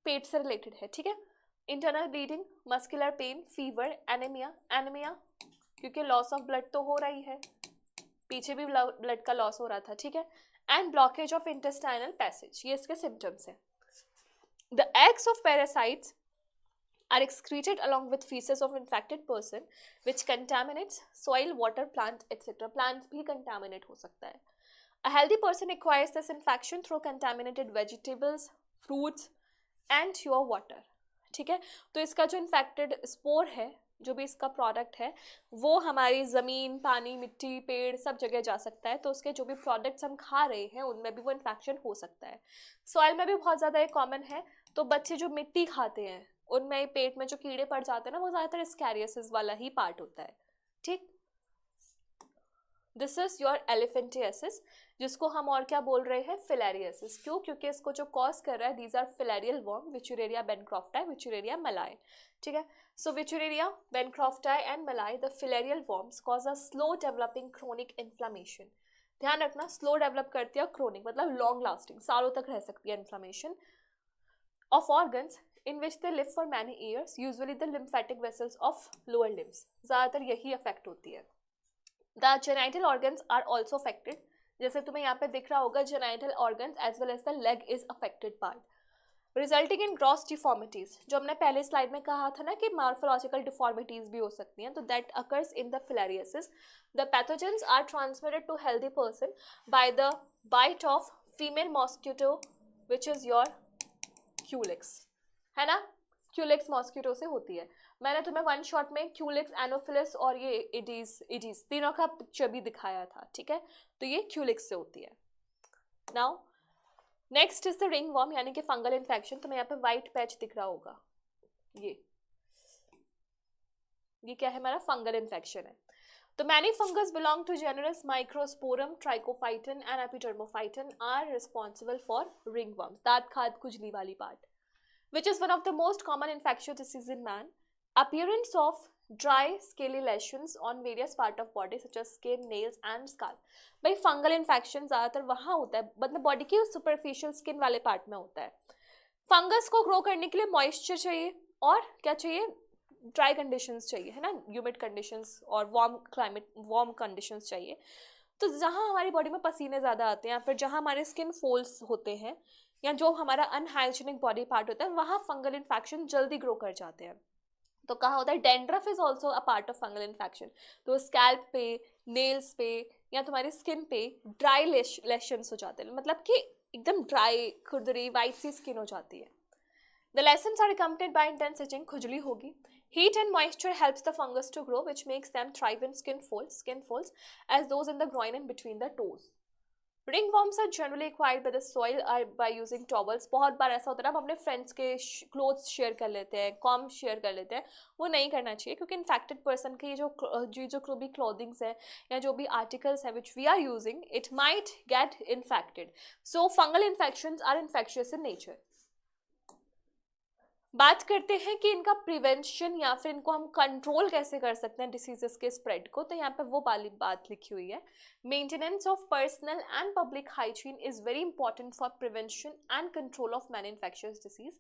Speaker 1: पेट से रिलेटेड है. ठीक है. Internal bleeding, muscular pain, fever, anaemia क्योंकि लॉस ऑफ ब्लड तो हो रही है, पीछे भी ब्लड का लॉस हो रहा था. ठीक है. And blockage of intestinal passage, ये इसके सिम्टम्स हैं. The eggs of parasites are excreted along with feces of infected person which contaminates soil, water, plant, etc. Plants भी contaminate हो सकता है. A healthy person acquires this infection through contaminated vegetables, fruits and pure water. ठीक है. तो इसका जो infected spore है जो भी इसका प्रोडक्ट है वो हमारी ज़मीन, पानी, मिट्टी, पेड़ सब जगह जा सकता है, तो उसके जो भी प्रोडक्ट्स हम खा रहे हैं उनमें भी वो इन्फेक्शन हो सकता है। सॉइल में भी बहुत ज़्यादा ये कॉमन है, तो बच्चे जो मिट्टी खाते हैं उनमें पेट में जो कीड़े पड़ जाते हैं ना, वो ज़्यादातर स्कैरियसिस वाला ही पार्ट होता है। ठीक, दिस इज योर एलिफेंटियासिस, जिसको हम और क्या बोल रहे हैं, फिलेरियासिस। क्यों? क्योंकि इसको जो कॉज कर रहा है, दीज आर फिलेरियल वर्म, विचुरेरिया बेनक्रॉफ्टाई, विचुरेरिया मलाई। ठीक है, सो विचुरेरिया बेनक्रॉफ्टाई एंड मलाई, the filarial worms cause a slow developing chronic inflammation. ध्यान रखना, स्लो डेवलप करती है, क्रोनिक मतलब लॉन्ग लास्टिंग, सालों तक रह सकती है inflammation of organs in which they live for many years, usually the lymphatic vessels of lower limbs। ज़्यादातर यही अफेक्ट होती है। The genital organs are also affected, जैसे तुम्हें यहाँ पे दिख रहा होगा genital organs as well as the leg is affected part, resulting in gross deformities। जो हमने पहले स्लाइड में कहा था ना कि morphological deformities भी हो सकती हैं, तो that occurs in the filariasis। The pathogens are transmitted to healthy person by the bite of female mosquito which is your Culex, है ना, क्यूलिक्स मॉस्किटो से होती है। मैंने तुम्हें वन शॉट में क्यूलिक्स, एनोफिलिस और ये इडीज तीनों का पिक्चर भी दिखाया था। ठीक है, तो ये क्यूलिक्स से होती है। Now next is the ring worm, यानी कि फंगल इन्फेक्शन। तुम्हें यहाँ पे व्हाइट पैच दिख रहा होगा, ये क्या है, हमारा फंगल इन्फेक्शन है। तो many fungus belong to genus Microsporum, Trichophyton and Epidermophyton are responsible for ringworms, दांत खाद खुजली वाली part, which is one of the most common infectious disease in man. Appearance of dry scaly lesions on various part of body such as skin, nails and scalp। भाई fungal infection ज़्यादातर वहाँ होता है, मतलब बॉडी की superficial skin वाले part में होता है। फंगस को ग्रो करने के लिए मॉइस्चर चाहिए और क्या चाहिए, ड्राई कंडीशंस चाहिए, है ना, ह्यूमिड कंडीशंस और वार्म क्लाइमेट, वार्म कंडीशंस चाहिए। तो जहाँ हमारी बॉडी में पसीने ज़्यादा आते हैं या फिर जहाँ हमारे स्किन फोल्स होते हैं या जो हमारा अनहाइजीनिक बॉडी पार्ट होता है, वहाँ फंगल इन्फेक्शन जल्दी ग्रो कर जाते हैं। तो कहाँ होता है, dandruff is also a part of fungal infection. तो स्कैल्प पे, नेल्स पे या तुम्हारी स्किन पे ड्राई लेशंस हो जाते हैं, मतलब कि एकदम ड्राई, खुरदरी, वाइट सी स्किन हो जाती है। The lessons are accompanied by intense itching, खुजली होगी। Heat and moisture helps the fungus to grow, which makes them thrive in skin folds, as those in the groin and between the toes. Ringworms are generally acquired by the soil or by using towels। बहुत बार ऐसा होता है ना, हम अपने friends के clothes share कर लेते हैं, कॉम शेयर कर लेते हैं, वो नहीं करना चाहिए, क्योंकि इन्फेक्टेड पर्सन के जो भी क्लोथिंग्स है या जो भी आर्टिकल्स है which we are using, it might get infected. So fungal infections are infectious in nature. बात करते हैं कि इनका प्रिवेंशन या फिर इनको हम कंट्रोल कैसे कर सकते हैं डिसीजेस के स्प्रेड को। तो यहाँ पे वो वाली बात लिखी हुई है, maintenance of personal and public hygiene is very important for prevention and control of many infectious disease.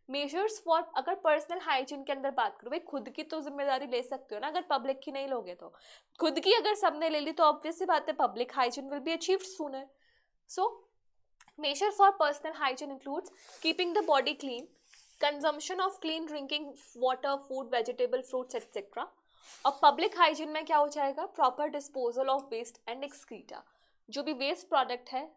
Speaker 1: Measures for, अगर पर्सनल हाइजीन के अंदर बात करो, भाई खुद की तो जिम्मेदारी ले सकते हो ना, अगर पब्लिक की नहीं लोगे तो। खुद की अगर सबने ले ली तो ऑब्वियस सी बात है, public hygiene will be achieved sooner. So measure for personal hygiene includes keeping the body clean, consumption of clean drinking water, food, vegetable, fruits etcetera. और पब्लिक हाइजीन में क्या हो जाएगा, proper disposal of waste and excreta. जो भी waste product है,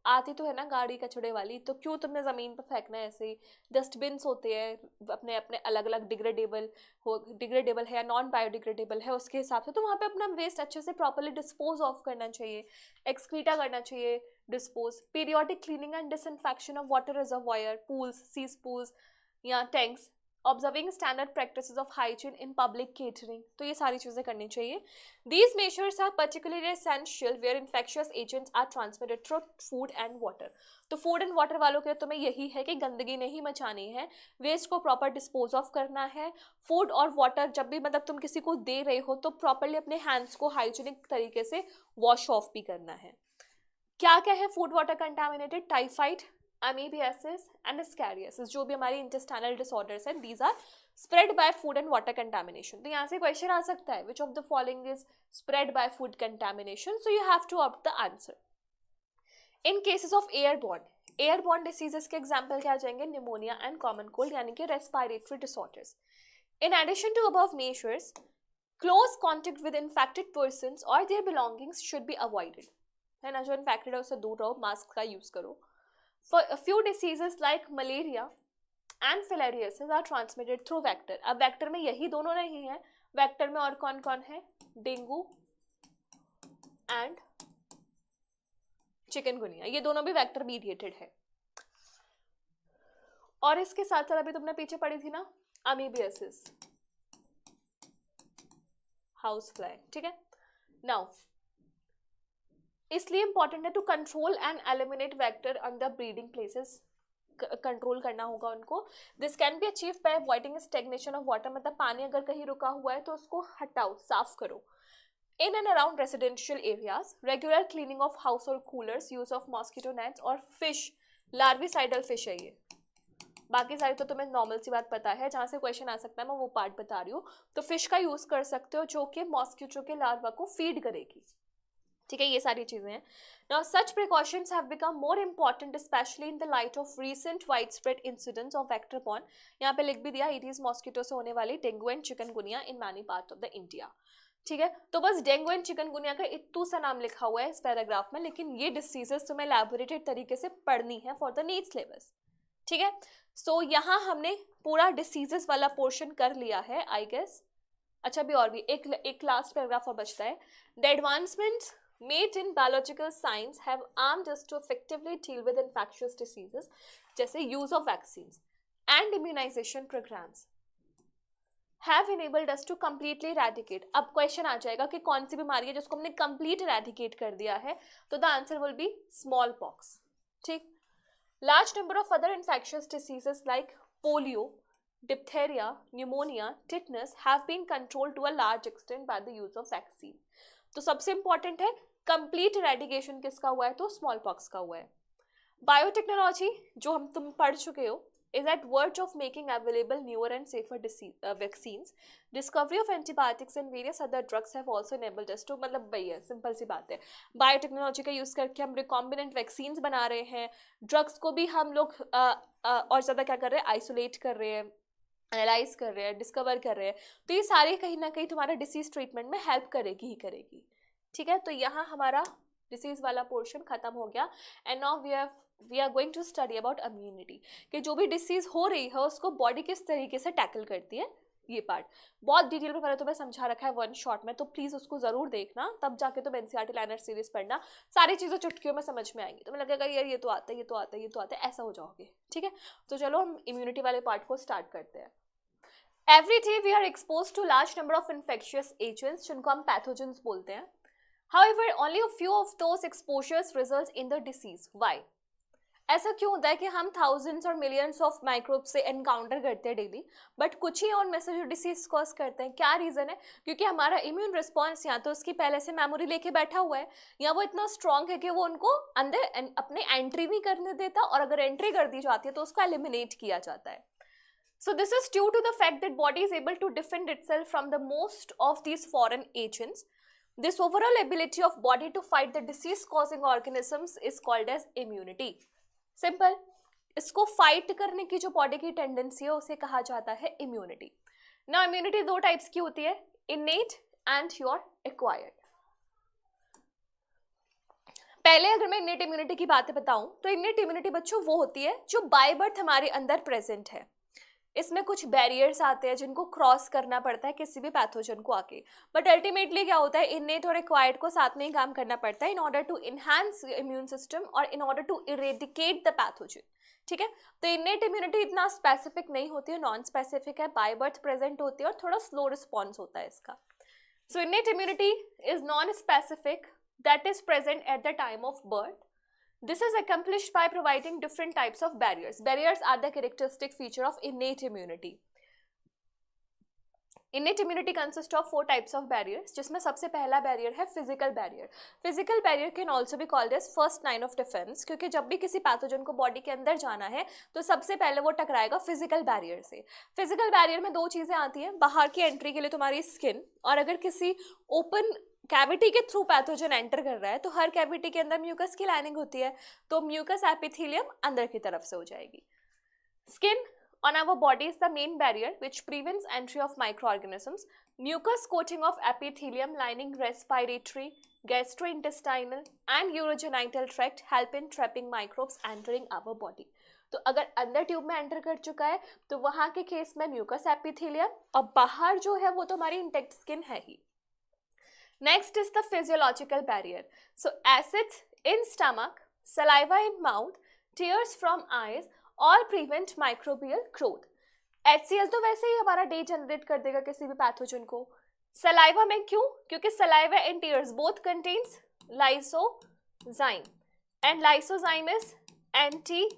Speaker 1: आती तो है ना गाड़ी कचड़े वाली, तो क्यों तुमने ज़मीन पर फेंकना है ऐसे ही। डस्टबिन्स होते हैं अपने अपने अलग अलग, डिग्रेडेबल है या नॉन बायोडिग्रेडेबल है, उसके हिसाब से तो वहाँ पे अपना वेस्ट अच्छे से प्रॉपरली डिस्पोज ऑफ करना चाहिए, एक्सक्रीटा करना चाहिए dispose. Periodic cleaning and disinfection of water reservoir, pools, cesspools या tanks, observing standard practices of hygiene in public catering, तो ये सारी चीज़ें करनी चाहिए। These measures are particularly essential where infectious agents are transmitted through food and water. तो food and water वालों के लिए तुम्हें यही है कि गंदगी नहीं मचानी है, वेस्ट को प्रॉपर डिस्पोज ऑफ करना है। फूड और वाटर जब भी मतलब तुम किसी को दे रहे हो तो प्रॉपरली अपने हैंड्स को हाइजीनिक तरीके से वॉश ऑफ भी करना है। क्या क्या है food water contaminated, typhoid, amoebiasis and ascariasis, जो भी हमारी इंटेस्टाइनल डिसऑर्डर्स हैं, these are spread by food and water contamination. तो यहाँ से क्वेश्चन आ सकता है, which of the following is spread by food contamination, so you have to opt the answer. In cases of airborne diseases के example क्या आ जाएंगे, निमोनिया एंड कॉमन कोल्ड, यानी कि respiratory disorders. In addition to above measures, close contact with infected persons और their belongings should be avoided, है ना, जो इन्फेक्टेड है उससे दूर रहो, मास्क का यूज करो। For a few diseases like malaria and filariasis are transmitted through vector। अब वेक्टर में यही दोनों नहीं है, वेक्टर में और कौन कौन है? डेंगू एंड चिकनगुनिया, ये दोनों भी वेक्टर मीडिएटेड है। और इसके साथ साथ अभी तुमने पीछे पढ़ी थी ना अमीबियासिस, हाउस फ्लाई, ठीक है। नाउ इसलिए इंपॉर्टेंट है to control and eliminate vector on the breeding places, control करना होगा उनको। This can be achieve by avoiding stagnation of water, मतलब पानी अगर कहीं रुका हुआ है तो उसको हटाओ, साफ करो। In and around residential areas, regular cleaning of house hold coolers, use of mosquito nets और फिश, लार्विसाइडल फिश है ये, बाकी सारी तो तुम्हें नॉर्मल सी बात पता है, जहां से क्वेश्चन आ सकता है मैं वो पार्ट बता रही हूँ। तो फिश का यूज कर सकते हो जो कि मॉस्किटो के लार्वा को फीड करेगी, ठीक है, ये सारी चीजें हैं। Now such precautions have become more important specially in the light of recent wide spread incidents of vector borne, यहाँ पे लिख भी दिया, इट मॉस्किटो से होने वाली dengue and chikungunya in many part of the India, ठीक है। तो बस डेंगू एंड चिकनगुनिया का इतू सा नाम लिखा हुआ है इस पैराग्राफ में, लेकिन ये डिसीजेस तुम्हें लैबोरेटेड तरीके से पढ़नी है फॉर द नीड सिलेबस, ठीक है। सो यहाँ हमने पूरा डिसीजेस वाला पोर्शन कर लिया है आई गेस। अच्छा भी और भी एक लास्ट पैराग्राफ और बचता है। The advancements made in biological science have armed us to effectively deal with infectious diseases, जैसे use of vaccines and immunization programs have enabled us to completely eradicate। अब क्वेश्चन आ जाएगा कि कौन सी बीमारी है जिसको हमने कंप्लीट इरेडिकेट कर दिया है, तो the answer will be smallpox, ठीक। Large number of other infectious diseases like polio, diphtheria, pneumonia, tetanus have been controlled to a large extent by the use of vaccine। तो सबसे important है complete eradication किसका हुआ है, तो small pox का हुआ है। बायोटेक्नोलॉजी जो तुम पढ़ चुके हो is at verge of making available newer and safer vaccines. Discovery of antibiotics and various other drugs have also enabled us to, मतलब भैया सिंपल सी बात है, बायोटेक्नोलॉजी का यूज करके हम रिकॉम्बिनेंट वैक्सीन्स बना रहे हैं, ड्रग्स को भी हम लोग और ज़्यादा क्या कर रहे हैं, आइसोलेट कर रहे हैं, एनालाइज कर रहे हैं, डिस्कवर कर रहे हैं। तो ये सारे कहीं ना कहीं तुम्हारा डिसीज ट्रीटमेंट में हेल्प करेगी ही करेगी, ठीक है। तो यहाँ हमारा डिसीज वाला पोर्शन खत्म हो गया and now we are going to study about immunity, कि जो भी डिसीज हो रही है उसको बॉडी किस तरीके से टैकल करती है, ये पार्ट बहुत डिटेल में मैंने तुम्हें समझा रखा है वन शॉट में, तो प्लीज उसको जरूर देखना, तब जाके तुम एनसीईआरटी लाइनर सीरीज पढ़ना, सारी चीजें चुटकियों में समझ में आएंगी, तुम्हें लगेगा यार ये तो आता है, ये तो आता है, ये तो आता है, ऐसा हो जाओगे, ठीक है। तो चलो हम इम्यूनिटी वाले पार्ट को स्टार्ट करते हैं। Every day we are exposed to large number of infectious agents जिनको हम pathogens बोलते हैं। However, only a few of those exposures results in the disease. Why? ऐसा क्यों होता है कि हम thousands और millions of microbes से encounter करते हैं डेली, बट कुछ ही उनमें से जो डिसीज कॉज करते हैं, क्या रीजन है? क्योंकि हमारा इम्यून रिस्पॉन्स या तो उसकी पहले से मेमोरी लेके बैठा हुआ है, या वो इतना स्ट्रांग है कि वो उनको अंदर अपने एंट्री नहीं करने देता, और अगर एंट्री कर दी जाती है तो उसको एलिमिनेट किया जाता है। So this is due to the fact that body is able to defend itself from the most of these foreign agents. This overall ability of body to fight the disease causing organisms is called as immunity. Simple. इसको fight करने की जो body की tendency है उसे कहा जाता है इम्यूनिटी। ना इम्यूनिटी दो टाइप्स की होती है, innate and your acquired। पहले अगर मैं innate immunity की बातें बताऊं तो innate immunity बच्चों वो होती है जो बाय बर्थ हमारे अंदर प्रेजेंट है। इसमें कुछ बैरियर्स आते हैं जिनको क्रॉस करना पड़ता है किसी भी पैथोजन को आके, बट अल्टीमेटली क्या होता है, इनेट और एक्वायर्ड को साथ में ही काम करना पड़ता है in order to enhance immune system और in order to eradicate the pathogen, ठीक है। तो इनेट इम्यूनिटी इतना स्पेसिफिक नहीं होती है, नॉन स्पेसिफिक है, बाय बर्थ प्रेजेंट होती है और थोड़ा स्लो रिस्पॉन्स होता है इसका। So innate immunity is non specific that is present at the time of birth. This is accomplished by providing different types of barriers. Barriers are the characteristic feature of innate immunity. Innate immunity consists of 4 types of barriers, जिसमें सबसे पहला barrier है physical barrier. Physical barrier can also be called as first line of defense, क्योंकि जब भी किसी pathogen को body के अंदर जाना है तो सबसे पहले वो टकराएगा फिजिकल बैरियर से। फिजिकल बैरियर में दो चीजें आती हैं, बाहर की एंट्री के लिए तुम्हारी स्किन, और अगर किसी ओपन कैविटी के थ्रू पैथोजन एंटर कर रहा है तो हर कैविटी के अंदर म्यूकस की लाइनिंग होती है, तो म्यूकस एपिथेलियम अंदर की तरफ से हो जाएगी। Skin on our body is the main barrier which prevents entry of microorganisms. Mucus coating of epithelium lining respiratory, gastrointestinal and urogenital tract help in trapping microbes entering our body. तो अगर अंदर tube में enter कर चुका है तो वहां के केस में म्यूकस एपिथेलियम, और बाहर जो है वो तो हमारी इंटेक्ट स्किन है ही। Next is the physiological barrier. So acids in stomach, saliva in mouth, tears from eyes all prevent microbial growth. HCl तो वैसे ही हमारा डे जनरेट कर देगा किसी भी पैथोजन को। सलाइवा में क्यों? क्योंकि saliva and tears both contains lysozyme and lysozyme is anti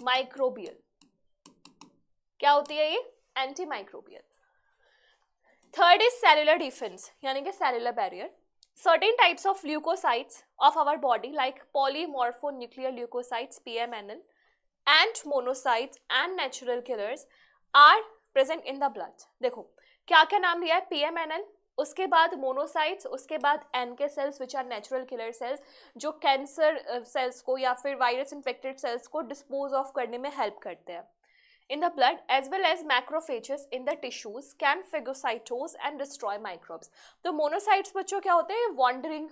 Speaker 1: microbial. क्या होती है ये? Anti microbial. Third is cellular defence, यानी कि cellular barrier. Certain types of leukocytes of our body like polymorphonuclear leukocytes PMNL and monocytes and natural killers are present in the blood। देखो क्या क्या नाम लिया है? PMNL, उसके बाद मोनोसाइट्स, उसके बाद N के cells which are natural killer cells, जो कैंसर सेल्स को या फिर वायरस इन्फेक्टेड सेल्स को डिस्पोज ऑफ करने में हेल्प करते हैं। In the blood as well as macrophages in the tissues can phagocytose and destroy microbes। तो मोनोसाइट्स बच्चों क्या होते हैं? वॉन्डरिंग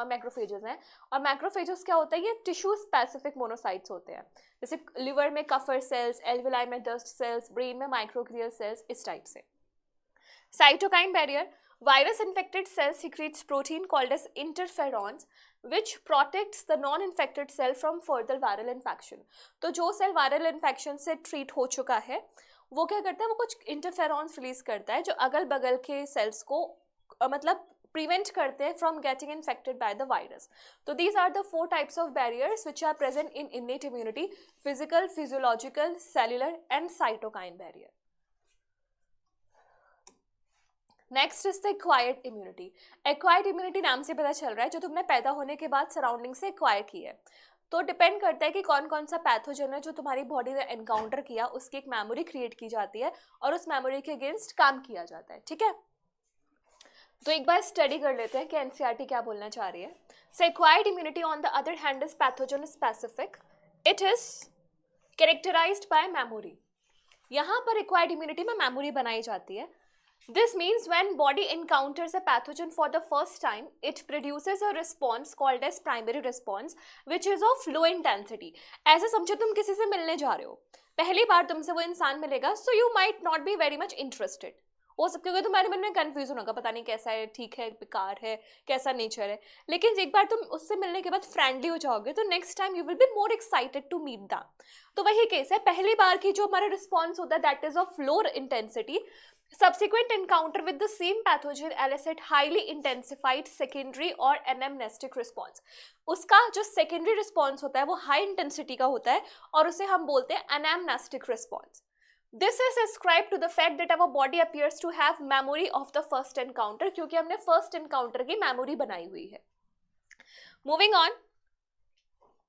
Speaker 1: मैक्रोफेजेस हैं, और मैक्रोफेजेस क्या होता है? ये टिश्यू स्पेसिफिक मोनोसाइट्स होते हैं, जैसे लिवर में कफर सेल्स, एल्वेलाई में डस्ट सेल्स, ब्रेन में माइक्रोग्लियल सेल्स, इस टाइप से। Cytokine barrier, virus infected cell secretes protein called as interferons which protects the non-infected cell from further viral infection। तो जो सेल वायरल इन्फेक्शन से treat हो चुका है वो क्या करता है? वो कुछ इंटरफेरॉन्स रिलीज करता है जो अगल बगल के सेल्स को मतलब प्रिवेंट करते हैं from getting infected by the virus. तो these are the 4 types of barriers which are present in innate immunity: physical, physiological, cellular and cytokine barrier. Next is the acquired immunity. Acquired immunity नाम से पता चल रहा है जो तुमने पैदा होने के बाद सराउंडिंग से एक्वायर की है। तो डिपेंड करता है कि कौन कौन सा पैथोजन है जो तुम्हारी बॉडी ने एनकाउंटर किया, उसकी एक मेमोरी क्रिएट की जाती है और उस मेमोरी के अगेंस्ट काम किया जाता है। ठीक है, तो एक बार स्टडी कर लेते हैं कि एनसीईआरटी क्या बोलना चाह रही है। So acquired immunity on the other hand is pathogen specific, it is characterised by memory. यहाँ पर एक्वायर्ड इम्यूनिटी में मेमोरी बनाई जाती है। This means when body encounters a pathogen for the first time, it produces a response called as primary response, which is of low intensity। ऐसे समझो तुम किसी से मिलने जा रहे हो, पहली बार तुमसे वो इंसान मिलेगा, so you might not be very much interested। हो सकता है तुम्हारे मन में कंफ्यूजन होगा, पता नहीं कैसा है, ठीक है, बेकार है, कैसा नेचर है। लेकिन एक बार तुम उससे मिलने के बाद फ्रेंडली हो जाओगे तो next time you will be more excited to meet them. तो वही केस है, पहली बार की जो हमारा रिस्पॉन्स होता है that is of lower intensity. Subsequent encounter with the same pathogen elicit highly intensified secondary or anamnestic response। उसका जो secondary response होता है वो high intensity का होता है और उसे हम बोलते हैं anamnestic response। This is ascribed to the fact that our body appears to have memory of the first encounter, क्योंकि हमने first encounter की memory बनाई हुई है। Moving on,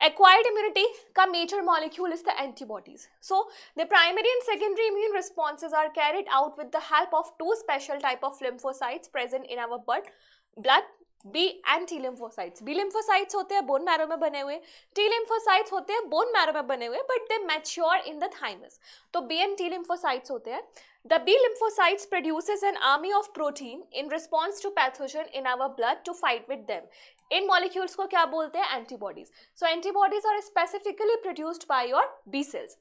Speaker 1: acquired immunity का major molecule is the antibodies। So the primary and secondary immune responses are carried out with the help of 2 special type of lymphocytes present in our blood, B and T lymphocytes। B lymphocytes होते हैं bone marrow में बने हुए, T lymphocytes होते हैं bone marrow में बने हुए but they mature in the thymus. तो B and T lymphocytes होते हैं। The B lymphocytes produces an army of protein in response to pathogen in our blood to fight with them। इन molecules को क्या बोलते हैं? Antibodies. So antibodies are specifically produced by your B cells.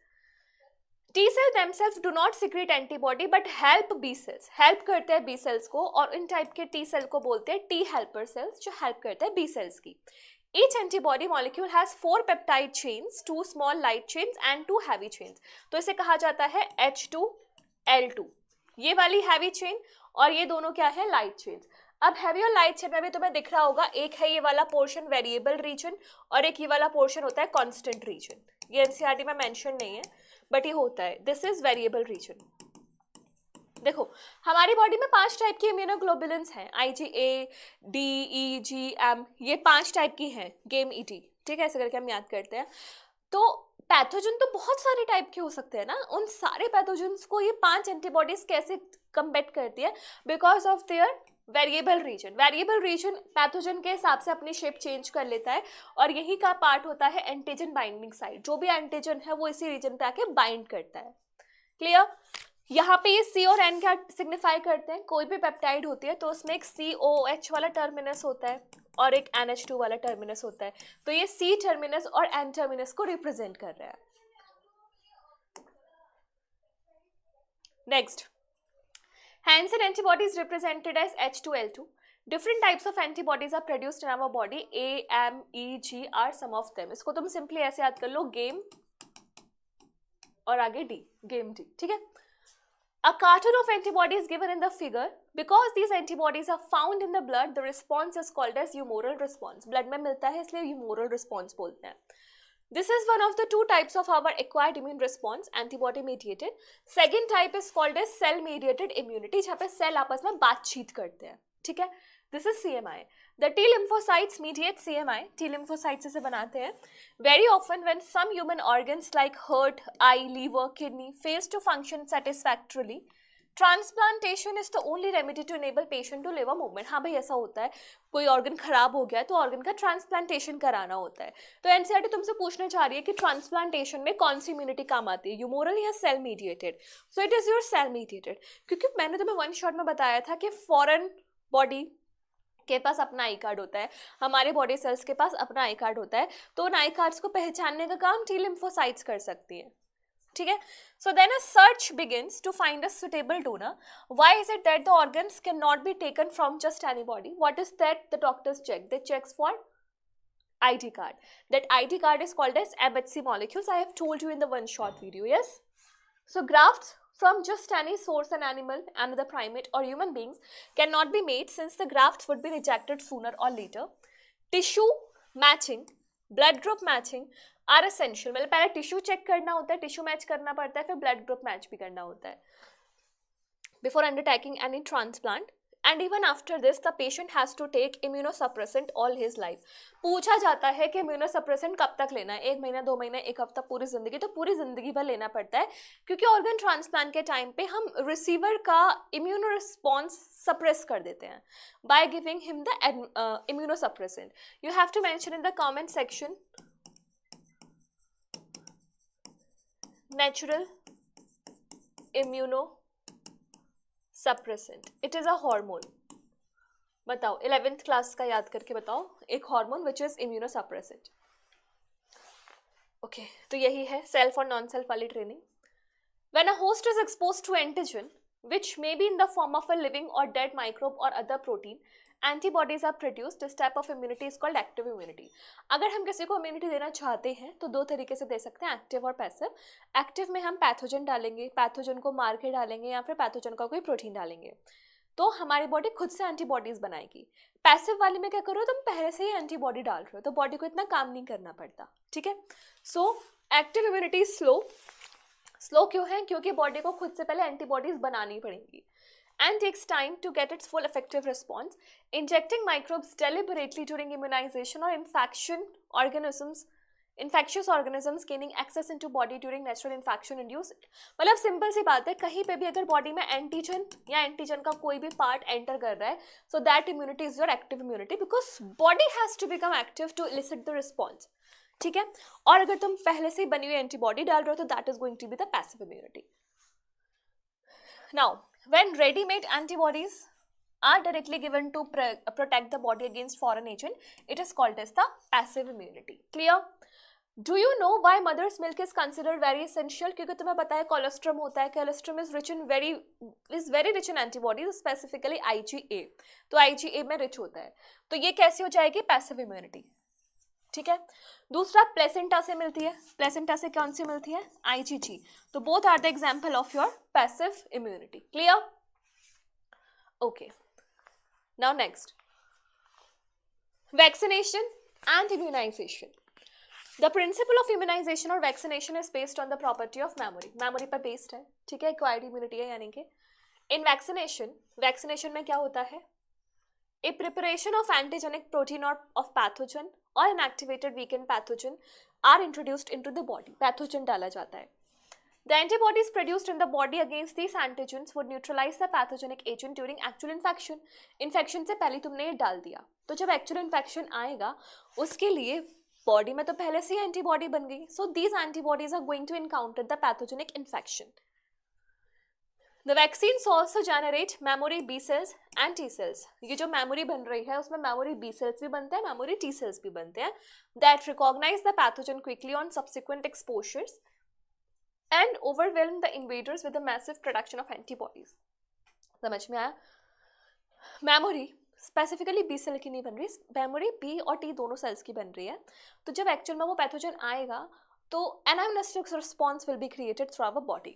Speaker 1: T cells themselves do not secrete antibody but help B cells, help करते हैं B cells को, और इन type के T cell को बोलते हैं T helper cells जो हेल्प करते हैं B cells की। Each antibody molecule has 4 peptide chains, 2 small light chains and 2 heavy chains। तो इसे कहा जाता है H2L2, ये वाली heavy chain और ये दोनों क्या है? light chains। अब हैवी और लाइट चेन में भी तुम्हें दिख रहा होगा, एक है ये वाला पोर्शन वेरिएबल रीजन और एक ये वाला पोर्शन होता है कांस्टेंट रीजन। ये एनसीईआरटी में मेंशन नहीं है बट ये होता है, दिस इज वेरिएबल रीजन। देखो हमारी बॉडी में 5 टाइप की इम्यूनोग्लोबुलिन्स हैं, IgA, D, E, G, M, ये 5 टाइप की हैं, गेम ET। ठीक है, ऐसे करके हम याद करते हैं। तो पैथोजन तो बहुत सारे टाइप के हो सकते हैं ना, उन सारे पैथोजन्स को ये 5 एंटीबॉडीज कैसे कम्बैट करती है? Because of their variable region. Variable region pathogen के हिसाब से अपनी शेप चेंज कर लेता है और यही का पार्ट होता है एंटीजन बाइंडिंग साइट। जो भी एंटीजन है वो इसी रीजन पे आके बाइंड करता है। क्लियर? यहाँ पे ये C और N क्या सिग्निफाई करते हैं? कोई भी पेप्टाइड होती है तो उसमें एक COH वाला टर्मिनस होता है और एक NH2 वाला टर्मिनस होता है, तो ये C टर्मिनस और N टर्मिनस को रिप्रेजेंट कर रहा है। Next, hence an antibody is represented as H2L2. Different types of antibodies are produced in our body. A, M, E, G are some of them. इसको तुम simply ऐसे याद कर लो, गेम और आगे D, गेम D, ठीक है. A cartoon of antibodies given in the figure. Because these antibodies are found in the blood, the response is called as humoral response. Blood में मिलता है इसलिए humoral response बोलते हैं. This is one of the two types of our acquired immune response, antibody mediated. Second type is called as cell mediated immunity, जहाँ पे cell आपस में बातचीत करते हैं, ठीक है. This is CMI. The T lymphocytes mediate CMI. T lymphocytes इसे बनाते हैं. Very often when some human organs like heart, eye, liver, kidney fails to function satisfactorily, transplantation is the only remedy to enable patient to live a movement. हाँ भाई, ऐसा होता है, कोई organ खराब हो गया है तो ऑर्गन का ट्रांसप्लांटेशन कराना होता है. तो एनसीईआरटी तुमसे पूछना चाह रही है कि ट्रांसप्लांटेशन में कौन सी इम्यूनिटी काम आती है, ह्यूमोरल या cell mediated. So it is your cell mediated, क्योंकि मैंने तुम्हें वन शॉट में बताया था कि फॉरेन बॉडी के पास अपना आई कार्ड होता है, हमारे बॉडी सेल्स के पास अपना आई कार्ड होता है, तो उन आई कार्ड्स को पहचानने का काम टी लिम्फोसाइट्स कर सकती है, ठीक है. So then a search begins to find a suitable donor. Why is it that the organs cannot be taken from just anybody? What is that the doctors check? They check for ID card. That ID card is called as MHC molecules. I have told you in the one shot video, yes? So grafts from just any source, an animal, another primate or human beings cannot be made since the grafts would be rejected sooner or later. Tissue matching, blood group matching are essential. मतलब पहले tissue check करना होता है, tissue match करना पड़ता है, फिर blood group match भी करना होता है before undertaking any transplant. And even after this the patient has to take immunosuppressant all his life. पूछा जाता है कि इम्यूनोसप्रेसेंट कब तक लेना है, 1 महीना, 2 महीना, 1 हफ्ता, पूरी जिंदगी. तो पूरी जिंदगी भर लेना पड़ता है, क्योंकि ऑर्गन ट्रांसप्लांट के टाइम पे हम रिसीवर का इम्यूनो रिस्पॉन्स सप्रेस कर देते हैं by giving him the immunosuppressant. You have to mention in the comment section natural immunosuppressant. It is a hormone. बताओ, 11th क्लास का याद करके बताओ, एक hormone which is immunosuppressant. Okay, तो यही है सेल्फ और नॉन सेल्फ वाली training. When a host is exposed to antigen which may be in the form of a living or dead microbe or other protein, antibodies are produced. This type of immunity is called active immunity. अगर हम किसी को immunity देना चाहते हैं तो 2 तरीके से दे सकते हैं, एक्टिव और पैसिव. एक्टिव में हम पैथोजन डालेंगे, पैथोजन को मार के डालेंगे, या फिर पैथोजन का कोई प्रोटीन डालेंगे, तो हमारी बॉडी खुद से एंटीबॉडीज बनाएगी. पैसिव वाले में क्या करो, तुम पहले से ही एंटीबॉडी डाल रहे हो, तो बॉडी को इतना काम नहीं करना पड़ता, ठीक है. सो एक्टिव इम्यूनिटी स्लो क्यों है, क्योंकि बॉडी को खुद से पहले एंटीबॉडीज बनानी पड़ेंगी and takes time to get its full effective response. Injecting microbes deliberately during immunization or infectious organisms gaining access into body during natural infection induced. मतलब सिंपल सी बात है, कहीं पे भी अगर बॉडी में एंटीजन या एंटीजन का कोई भी पार्ट एंटर कर रहा है, so that immunity is your active immunity because body has to become active to elicit the response, ठीक है. और अगर तुम पहले से ही बनी हुई एंटीबॉडी डाल रहे हो तो that is going to be the passive immunity. Now, when ready-made antibodies are directly given to protect the body against foreign agent, it is called as the passive immunity. Clear? Do you know why mother's milk is considered very essential? क्योंकि तुम्हें पता है colostrum होता है. Colostrum is very rich in antibodies, specifically IgA. तो IgA में rich होता है, तो ये कैसे हो जाएगी, पैसिव इम्यूनिटी, ठीक है. दूसरा प्लेसेंटा से मिलती है. प्लेसेंटा से कौन सी मिलती है, IgG. तो both are the example of your passive immunity. Clear? Okay, now next, vaccination and immunisation. The principle of immunisation और vaccination is based on the property of memory. Memory पर बेस्ड है, ठीक है, एक्वायर्ड इम्यूनिटी है. यानी कि in vaccination में क्या होता है, a preparation of antigenic protein or of pathogen or an activated weakened pathogen are introduced into the body. Pathogen डाला जाता है. The antibodies produced in the body against these antigens would neutralize the pathogenic agent during actual infection. Infection से पहले तुमने ये डाल दिया, तो जब actual infection आएगा उसके लिए बॉडी में तो पहले से ही एंटीबॉडी बन गई. So these antibodies are going to encounter the pathogenic infection. The vaccines also generate memory B cells and T cells. ये जो memory बन रही है उसमें memory B cells भी बनते हैं, memory T cells भी बनते हैं, that recognize the pathogen quickly on subsequent exposures and overwhelm the invaders with a massive production of antibodies. समझ में आया? मेमोरी स्पेसिफिकली बी सेल की नहीं बन रही, मेमोरी बी और टी दोनों सेल्स की बन रही है. तो जब एक्चुअल में वो पैथोजन आएगा तो anamnestic response will be created through our body.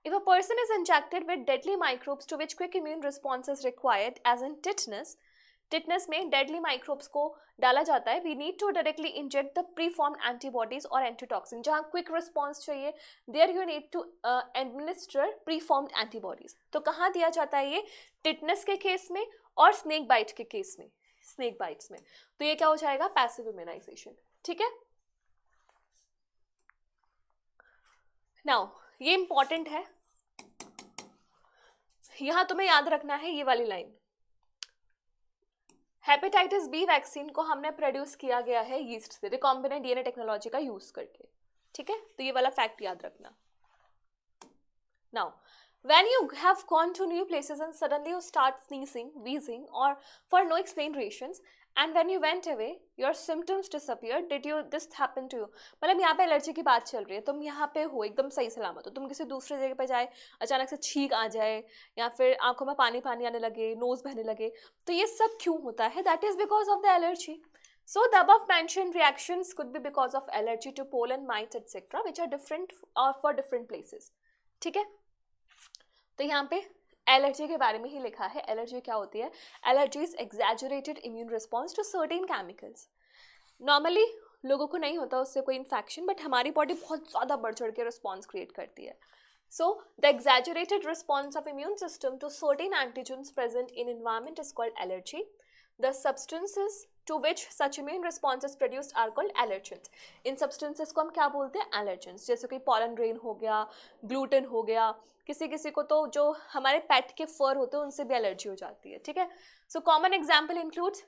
Speaker 1: If a person is injected with deadly microbes to which quick immune response is required, as in tetanus में deadly microbes को डाला जाता है, we need to directly inject the preformed antibodies or antitoxin. जहाँ quick response चाहिए, there you need to administer preformed antibodies. तो कहाँ दिया जाता है ये? tetanus के केस में और snake bite के केस में, snake bites में. तो ये क्या हो जाएगा? passive immunization. ठीक है? Now ये इंपॉर्टेंट है, यहां तुम्हें याद रखना है ये वाली लाइन. हेपेटाइटिस बी वैक्सीन को हमने प्रोड्यूस किया गया है यीस्ट से, रिकॉम्बिनेंट डीएनए टेक्नोलॉजी का यूज करके. ठीक है, तो ये वाला फैक्ट याद रखना. Now when you have gone to new places and suddenly you start sneezing, wheezing or for no explained reasons, and when you went away your symptoms disappeared, did you this happen to you? मतलब यहाँ पे allergy की बात चल रही है, तुम यहाँ पे हो एकदम सही सलामत हो, तुम किसी दूसरे जगह पे जाए, अचानक से छींक आ जाए या फिर आंखों में पानी पानी आने लगे, नोज बहने लगे, तो ये सब क्यों होता है? That is because of the allergy. So the above mentioned reactions could be because of allergy to pollen, mites, etc., which are different or for different places. ठीक है, तो यहाँ पे एलर्जी के बारे में ही लिखा है. एलर्जी क्या होती है? Allergy is exaggerated immune response to certain chemicals. Normally लोगों को नहीं होता उससे कोई इन्फेक्शन, बट हमारी बॉडी बहुत ज़्यादा बढ़ चढ़ के रिस्पॉन्स क्रिएट करती है. So the exaggerated response of immune system to certain antigens present in environment is called allergy. The substances to which such immune response is produced are called allergens. In substances को हम क्या बोलते हैं? allergens. जैसे कि pollen grain हो गया, gluten हो गया, किसी किसी को तो जो हमारे पेट के फर होते हैं उनसे भी एलर्जी हो जाती है. ठीक है, so common example includes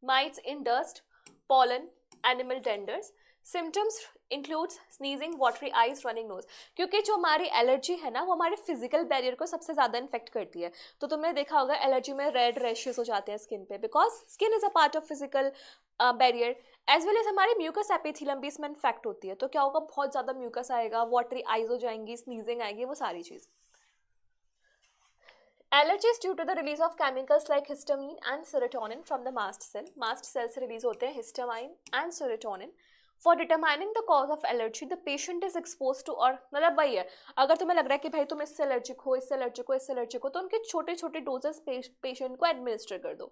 Speaker 1: mites in dust, pollen, animal tenders. Symptoms includes sneezing, watery eyes, running nose. क्योंकि जो हमारी एलर्जी है ना वो हमारे फिजिकल बैरियर को सबसे ज़्यादा इन्फेक्ट करती है. तो तुमने देखा होगा एलर्जी में रेड रैशेस हो जाते हैं स्किन पे, because skin is a part of physical barrier. As well as हमारी म्यूकस एपिथेलियम भी इसमें इन्फेक्ट होती है. तो क्या होगा? बहुत ज़्यादा म्यूकस आएगा, वाटरी आइज हो जाएंगी, स्नीजिंग आएगी, वो सारी चीज़. Allergy is due to the release of chemicals like histamine and serotonin from the mast cell. Mast cell से release होते हैं histamine and serotonin. For determining the cause of allergy, the patient is exposed to, और मतलब वही है, अगर तुम्हें लग रहा है कि भाई तुम इससे एलर्जिक हो, इससे एलर्जिक हो, इससे एलर्जिक हो, तो उनके छोटे छोटे डोजेस पेशेंट को एडमिनिस्टर कर दो.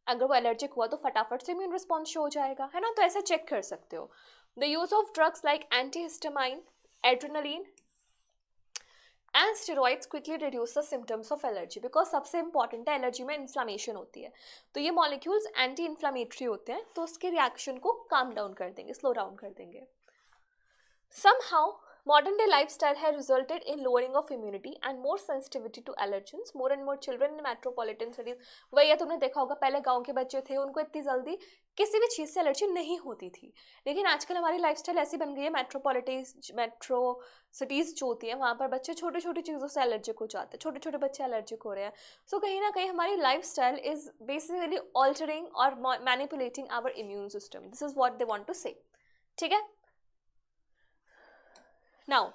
Speaker 1: अगर वो एलर्जिक हुआ तो फटाफट से इम्यून रिस्पॉन्स शो हो जाएगा, है ना. तो ऐसे चेक कर सकते हो. The use of drugs like antihistamine, adrenaline and steroids quickly reduce the symptoms of allergy, because सबसे इंपॉर्टेंट है, एलर्जी में इन्फ्लामेशन होती है. तो ये मॉलिक्यूल्स एंटी इन्फ्लामेटरी होते हैं, तो उसके रिएक्शन को काम डाउन कर देंगे, स्लो डाउन कर देंगे. Somehow modern day lifestyle has resulted in lowering of immunity and more sensitivity to allergens. More and more children in metropolitan cities, वही है, तुमने देखा होगा पहले गांव के बच्चे थे, उनको इतनी जल्दी किसी भी चीज़ से एलर्जी नहीं होती थी. लेकिन आजकल हमारी लाइफस्टाइल ऐसी बन गई है, मेट्रो सिटीज़ जो होती है वहाँ पर बच्चे छोटी छोटी चीज़ों से एलर्जिक हो जाते हैं, छोटे छोटे बच्चे एलर्जिक हो रहे हैं. सो कहीं ना कहीं हमारी लाइफस्टाइल इज बेसिकली ऑल्टरिंग और manipulating our immune system. This is what they want to say. ठीक है. Now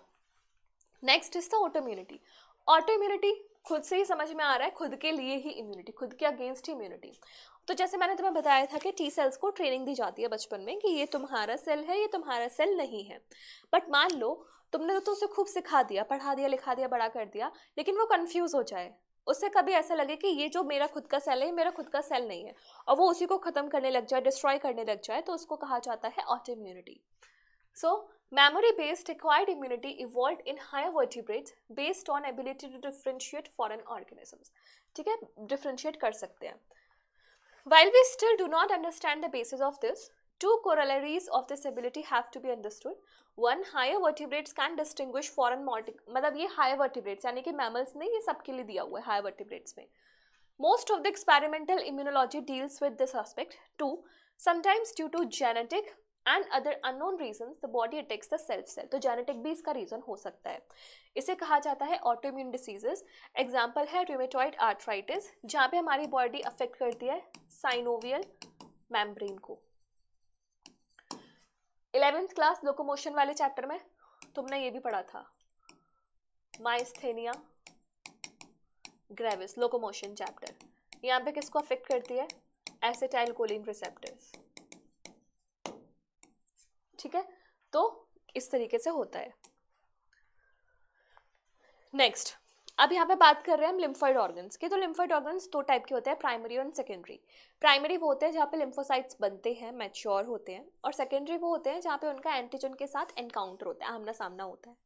Speaker 1: next is the autoimmunity. Autoimmunity खुद से ही समझ में आ रहा है, खुद के लिए ही इम्यूनिटी, खुद के अगेंस्ट ही इम्यूनिटी. तो जैसे मैंने तुम्हें बताया था कि टी सेल्स को ट्रेनिंग दी जाती है बचपन में कि ये तुम्हारा सेल है, ये तुम्हारा सेल नहीं है. बट मान लो तुमने तो उसे खूब सिखा दिया, पढ़ा दिया, लिखा दिया, बड़ा कर दिया, लेकिन वो कंफ्यूज हो जाए, उससे कभी ऐसा लगे कि ये जो मेरा खुद का सेल है, मेरा खुद का सेल नहीं है, और वो उसी को खत्म करने लग जाए, डिस्ट्रॉय करने लग जाए, तो उसको कहा जाता है autoimmunity. So, memory-based acquired immunity evolved in higher vertebrates based on ability to differentiate foreign organisms. ठीक है, differentiate कर सकते हैं. While we still do not understand the basis of this, two corollaries of this ability have to be understood. One, higher vertebrates can distinguish foreign मतलब ये higher vertebrates यानी कि mammals ने ये सबके लिए दिया हुआ है higher vertebrates में. Most of the experimental immunology deals with this aspect. Two, sometimes due to genetic and other unknown reasons the body attacks the self cell. तो जेनेटिक भी इसका रीजन हो सकता है. इसे कहा जाता है ऑटोइम्यून डिसीजेस. एग्जाम्पल है रूमेटॉइड आर्थराइटिस, जहाँ पे हमारी बॉडी अफेक्ट करती है साइनोवियल मेम्ब्रेन को. 11th क्लास लोकोमोशन वाले चैप्टर में तुमने ये भी पढ़ा था. Myasthenia gravis, locomotion chapter. यहाँ पे किसको अफेक्ट करती है? Acetylcholine receptors. ठीक है, तो इस तरीके से होता है। नेक्स्ट, अब यहाँ पे बात कर रहे हैं हम लिम्फोइड ऑर्गन्स की। तो लिम्फोइड ऑर्गन्स दो टाइप के होते हैं, प्राइमरी और सेकेंडरी। प्राइमरी वो होते हैं जहाँ पे लिम्फोसाइट्स बनते हैं, मैच्योर होते हैं, और सेकेंडरी वो होते हैं जहाँ पे उनका एंटीजन के साथ एनकाउंटर होता है, आमना सामना होता है।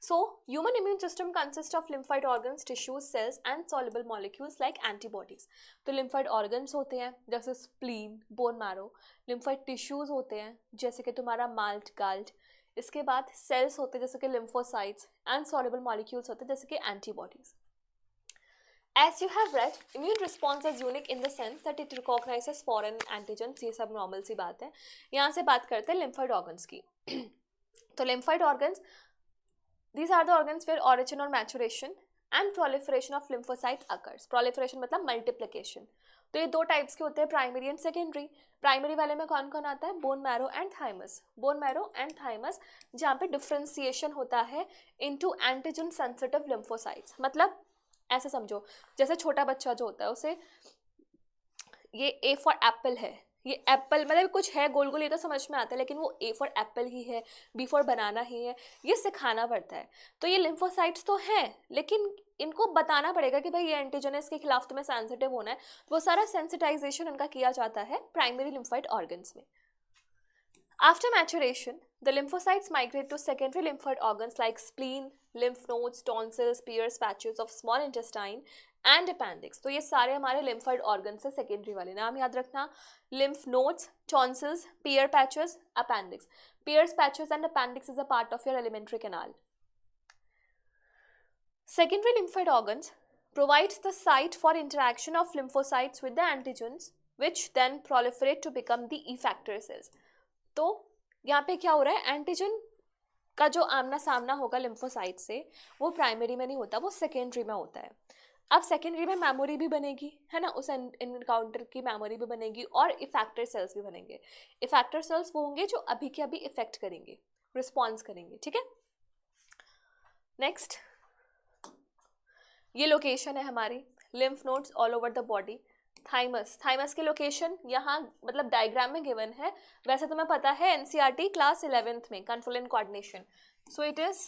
Speaker 1: So, human immune system consists of lymphoid organs, tissues, cells and soluble molecules like antibodies. तो lymphoid organs होते हैं जैसे spleen, bone marrow, lymphoid tissues होते हैं जैसे कि तुम्हारा malt, galt, इसके बाद cells होते हैं जैसे कि lymphocytes and soluble molecules होते हैं जैसे कि antibodies. As you have read, immune response is unique in the sense that it recognizes foreign antigens. ये सब नॉर्मल सी बात है। यहाँ से बात करते हैं lymphoid organs की। तो lymphoid organs, these are the organs where origin or maturation and proliferation of lymphocyte occurs. Proliferation मतलब multiplication. तो ये दो टाइप्स के होते हैं, प्राइमरी एंड सेकेंडरी। प्राइमरी वाले में कौन कौन आता है? Bone marrow and thymus. Bone marrow and thymus जहाँ पे डिफ्रेंसिएशन होता है इनटू एंटीजन सेंसिटिव लिम्फोसाइट्स। मतलब ऐसे समझो, जैसे छोटा बच्चा जो होता है उसे, ये ए फॉर एप्पल है, ये एप्पल मतलब कुछ है गोल गोल, ये तो समझ में आता है, लेकिन वो ए फॉर एप्पल ही है, बी फॉर बनाना ही है, ये सिखाना पड़ता है। तो ये लिम्फोसाइट्स तो हैं, लेकिन इनको बताना पड़ेगा कि भाई ये एंटीजन है, इसके खिलाफ तुम्हें सेंसिटिव होना है। वो सारा सेंसिटाइजेशन उनका किया जाता है प्राइमरी लिम्फोइड ऑर्गन्स में। After maturation, the lymphocytes migrate to secondary lymphoid organs like spleen, lymph nodes, tonsils, Peyer's patches of small intestine and appendix. तो ये सारे हमारे lymphoid organs है secondary वाले। नाम याद रखना, lymph nodes, tonsils, Peyer's patches, appendix. Peyer's patches and appendix is a part of your alimentary canal. Secondary lymphoid organs provides the site for interaction of lymphocytes with the antigens, which then proliferate to become the effector cells. तो यहाँ पे क्या हो रहा है, antigen का जो आमना सामना होगा लिम्फोसाइट से वो प्राइमरी में नहीं होता, वो सेकेंडरी में होता है। अब सेकेंडरी में मेमोरी भी बनेगी, है ना, उस एनकाउंटर की मेमोरी भी बनेगी और इफेक्टर सेल्स भी बनेंगे। इफेक्टर सेल्स वो होंगे जो अभी के अभी इफेक्ट करेंगे, रिस्पॉन्स करेंगे। ठीक है, नेक्स्ट, ये लोकेशन है हमारी lymph nodes all over the body. Thymus, thymus की लोकेशन यहाँ मतलब डायग्राम में गिवन है, वैसे तुम्हें पता है एनसीईआरटी क्लास 11th में confluent coordination. So it is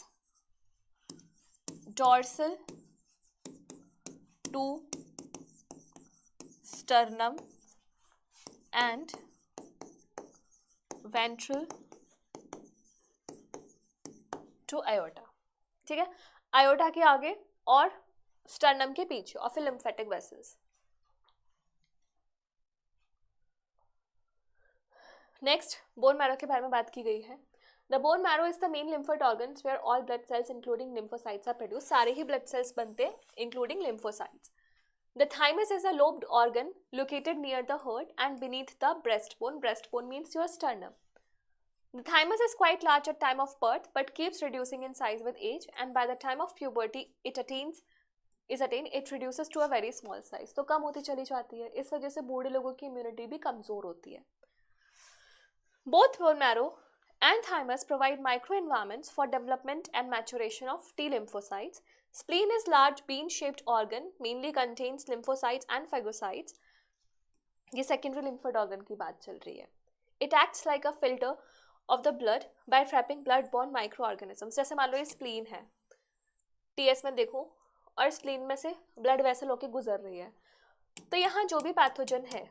Speaker 1: dorsal to sternum and ventral to aorta. ठीक है, आयोटा के आगे और स्टर्नम के पीछे और फिर lymphatic vessels. Next, bone marrow के बारे में बात की गई है। The bone marrow is the main lymphoid organs where all blood cells including lymphocytes are produce. सारे ही ब्लड सेल्स बनते हैं including lymphocytes. The thymus is a lobed organ located near the heart and beneath the breast bone. Breast bone means your sternum. The thymus is quite large at time of birth but keeps reducing in size with age, and by the time of puberty it reduces to a very small size. तो कम होती चली जाती है, इस वजह से बूढ़े लोगों की इम्यूनिटी भी कमजोर होती है। Both bone marrow and thymus provide microenvironments for development and maturation of T lymphocytes. Spleen is large bean-shaped organ, mainly contains lymphocytes and phagocytes. ये secondary lymphoid organ की बात चल रही है। It acts like a filter of the blood by trapping blood-borne microorganisms. जैसे मान लो ये spleen है, TS में देखो, और spleen में से blood vessel होके गुजर रही है, तो यहाँ जो भी पैथोजन है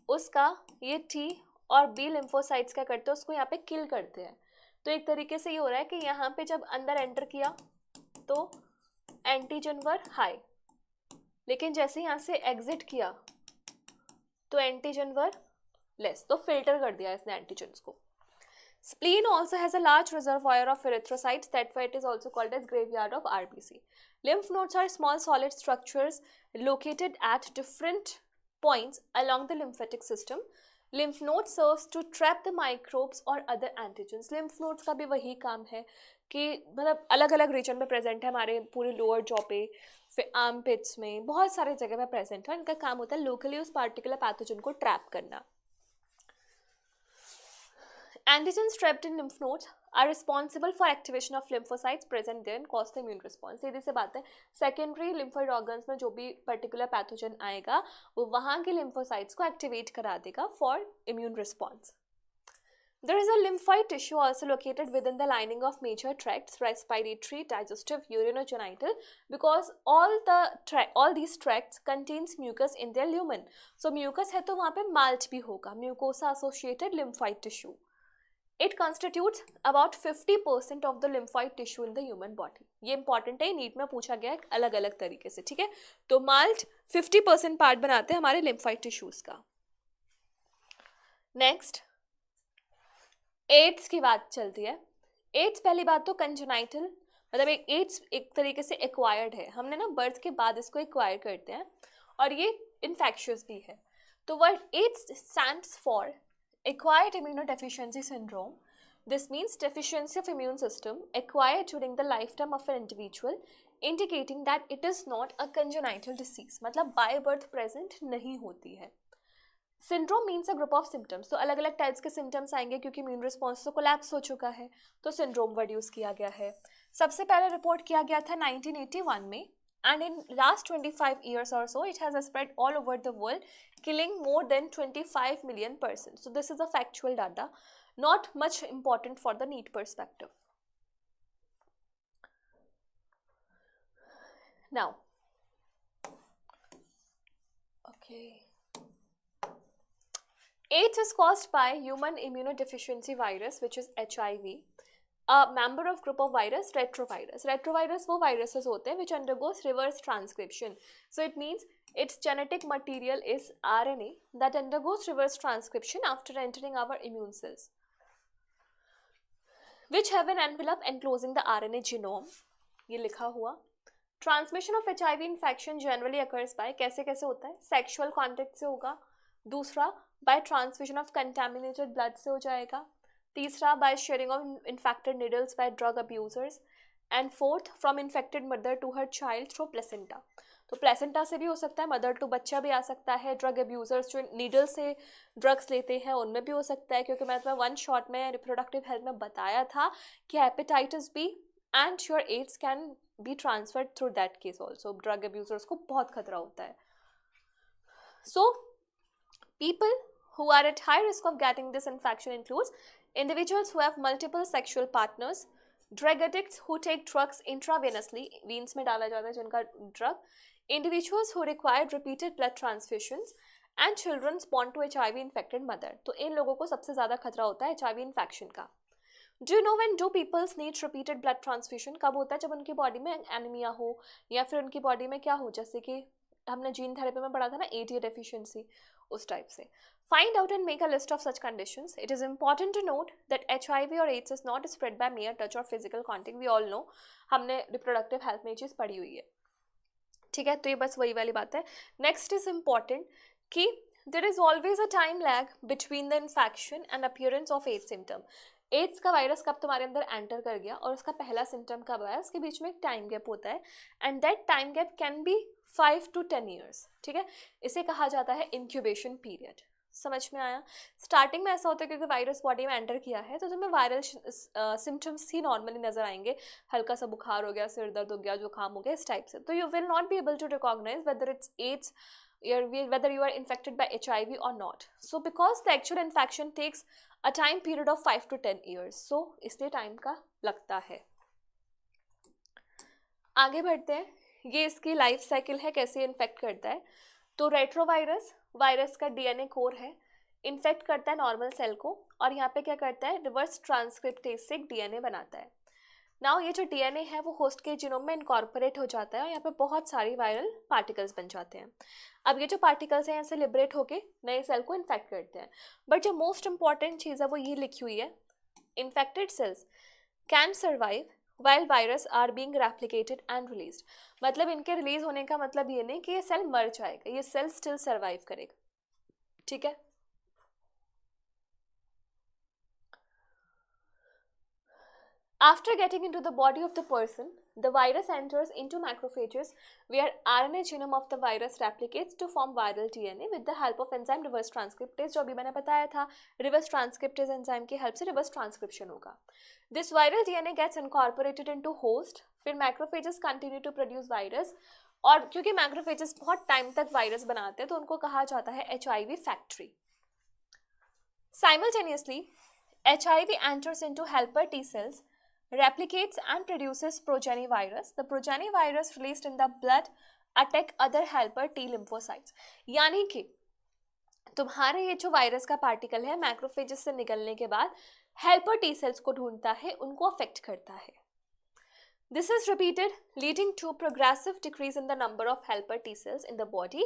Speaker 1: उसका ये T और B लिम्फोसाइट्स क्या करते हैं, उसको यहाँ पे किल करते हैं। तो एक तरीके से ये हो रहा है कि यहाँ पे जब अंदर एंटर किया तो एंटीजन वर हाई, लेकिन जैसे यहाँ से एग्जिट किया तो एंटीजन वर लेस, तो फिल्टर कर दिया इसने एंटीजन्स को। Spleen also has a large reservoir of erythrocytes, that's why it is also called as graveyard of RBC. Lymph nodes are small solid structures located at different points along the lymphatic system. Lymph node serves to trap the microbes or other antigens. Lymph nodes का भी वही काम है कि मतलब अलग अलग reason में प्रेजेंट है, हमारे पूरे लोअर जॉ पे, फिर आर्म पिट्स में, बहुत सारे जगह में प्रेजेंट है। इनका काम होता है लोकली उस पार्टिकुलर पैथोजन को ट्रैप करना। Antigens trapped in lymph nodes are responsible for activation of lymphocytes present there and cause the immune response. सीधी सी बात है, सेकेंडरी लिम्फोइड ऑर्गन्स में जो भी पर्टिकुलर पैथोजन आएगा वो वहाँ के लिम्फोसाइट्स को एक्टिवेट करा देगा for immune response. There is a lymphoid tissue also located within the lining of major tracts, respiratory, digestive, urinogenital, because all these tracts contains mucus in their lumen. So mucus है तो वहाँ पे malt भी होगा, mucosa associated lymphoid tissue. It constitutes about 50% of the lymphoid tissue in the human body. ये important है, NEET में पूछा गया है अलग अलग तरीके से, ठीक है। तो malt 50% पार्ट बनाते हैं हमारे lymphoid tissues का। नेक्स्ट एड्स की बात चलती है। एड्स पहली बात तो कंजेनाइटल, मतलब एक एड्स एक तरीके से एक्वायर्ड है, हमने ना बर्थ के बाद इसको एक्वायर करते हैं और ये इन्फेक्शियस भी है। तो word AIDS stands for acquired immunodeficiency syndrome. This means deficiency of immune system acquired during the lifetime of an individual, indicating that it is not a congenital disease, मतलब by birth present नहीं होती है। Syndrome means a group of symptoms, तो अलग अलग types के symptoms आएंगे क्योंकि इम्यून रिस्पॉन्स तो कोलैप्स हो चुका है, तो सिंड्रोम वर्ड यूज किया गया है। सबसे पहले रिपोर्ट किया गया था 1981 में, and in last 25 years or so it has spread all over the world, killing more than 25 million persons. So this is a factual data, not much important for the NEET perspective. Now, okay. AIDS is caused by human immunodeficiency virus, which is HIV, a member of group of virus retrovirus. Retrovirus वो viruses होते हैं which undergoes reverse transcription. So it means its genetic material is RNA that undergoes reverse transcription after entering our immune cells, which have an envelope enclosing the RNA genome. ये लिखा हुआ। Transmission of HIV infection generally occurs by, कैसे कैसे होता है, sexual contact से होगा, दूसरा by transfusion of contaminated blood से हो जाएगा, तीसरा by sharing of infected needles by drug abusers, and fourth from infected mother to her child through placenta. तो प्लेसेंटा से भी हो सकता है, मदर टू बच्चा भी आ सकता है, ड्रग अब्यूजर्स जो नीडल से ड्रग्स लेते हैं उनमें भी हो सकता है, क्योंकि मैंने वन शॉट में रिप्रोडक्टिव हेल्थ में बताया था कि hepatitis B and your AIDS can be transferred through that case also. Drug abusers को बहुत खतरा होता है। सो people who are at high risk of getting this infection includes individuals who have multiple sexual partners, drug addicts who take drugs intravenously, veins में डाला जाता है जिनका drug, individuals who require repeated blood transfusions, and children born to HIV infected mother. तो इन लोगों को सबसे ज़्यादा खतरा होता है HIV infection का। Do you know when do people need repeated blood transfusion? कब होता है? जब उनकी बॉडी में एनीमिया हो या फिर उनकी बॉडी में क्या हो, जैसे कि हमने जीन थेरेपी में पढ़ा था ना ATA डेफिशिएंसी, उस टाइप से। Find out and make a list of such conditions. It is important to note that HIV or AIDS is not spread by mere touch or physical contact. We all know, हमने reproductive health में ये चीज़ पढ़ी हुई है, ठीक है। तो ये बस वही वाली बात है। Next is important कि there is always a time lag between the infection and appearance of AIDS symptom. AIDS का वायरस कब तुम्हारे अंदर एंटर कर गया और उसका पहला सिम्टम कब आया, उसके बीच में एक टाइम गैप होता है, and that time gap can be 5 to 10 years, ठीक है। इसे कहा जाता है इंक्यूबेशन पीरियड। समझ में आया? स्टार्टिंग में ऐसा होता है क्योंकि वायरस बॉडी में एंटर किया है तो तुम्हें वायरल सिम्टम्स ही नॉर्मली नजर आएंगे, हल्का सा बुखार हो गया, सिर दर्द हो गया, जुकाम हो गया, इस टाइप से। तो you will not be able to recognise whether it's AIDS, whether you are infected by HIV or not. So because the actual infection takes a time period of 5 to 10 years, so इसलिए time का लगता है। आगे बढ़ते हैं, ये इसकी life cycle है, कैसे इन्फेक्ट करता है। तो रेट्रोवायरस वायरस का DNA कोर है, इन्फेक्ट करता है नॉर्मल सेल को और यहाँ पे क्या करता है, रिवर्स ट्रांसक्रिप्टेज से DNA बनाता है। नाउ ये जो DNA है वो होस्ट के जीनोम में इनकॉर्पोरेट हो जाता है और यहाँ पे बहुत सारी वायरल पार्टिकल्स बन जाते हैं। अब ये जो पार्टिकल्स हैं यहाँ से लिबरेट होके नए सेल को इन्फेक्ट करते हैं। बट जो मोस्ट इंपॉर्टेंट चीज़ है वो ये लिखी हुई है, infected cells can survive while virus are being replicated and released. मतलब इनके रिलीज होने का मतलब ये नहीं कि ये सेल मर जाएगा, ये सेल स्टिल सर्वाइव करेगा, ठीक है। After getting into the body of the person, the virus enters into macrophages where RNA genome of the virus replicates to form viral DNA with the help of enzyme reverse transcriptase, जो अभी मैंने बताया था, reverse transcriptase enzyme की help से reverse transcription होगा. This viral DNA gets incorporated into host, फिर macrophages continue to produce virus, और क्योंकि macrophages बहुत टाइम तक वायरस बनाते हैं तो उनको कहा जाता है HIV factory. Simultaneously, HIV enters into helper T cells, replicates and produces progeny virus. The progeny virus released in the blood attack other helper T lymphocytes. यानी कि तुम्हारे ये जो वायरस का पार्टिकल है मैक्रोफेजेस से निकलने के बाद हेल्पर टी सेल्स को ढूंढता है, उनको अफेक्ट करता है. This is repeated, leading to progressive decrease in the number of helper T cells in the body.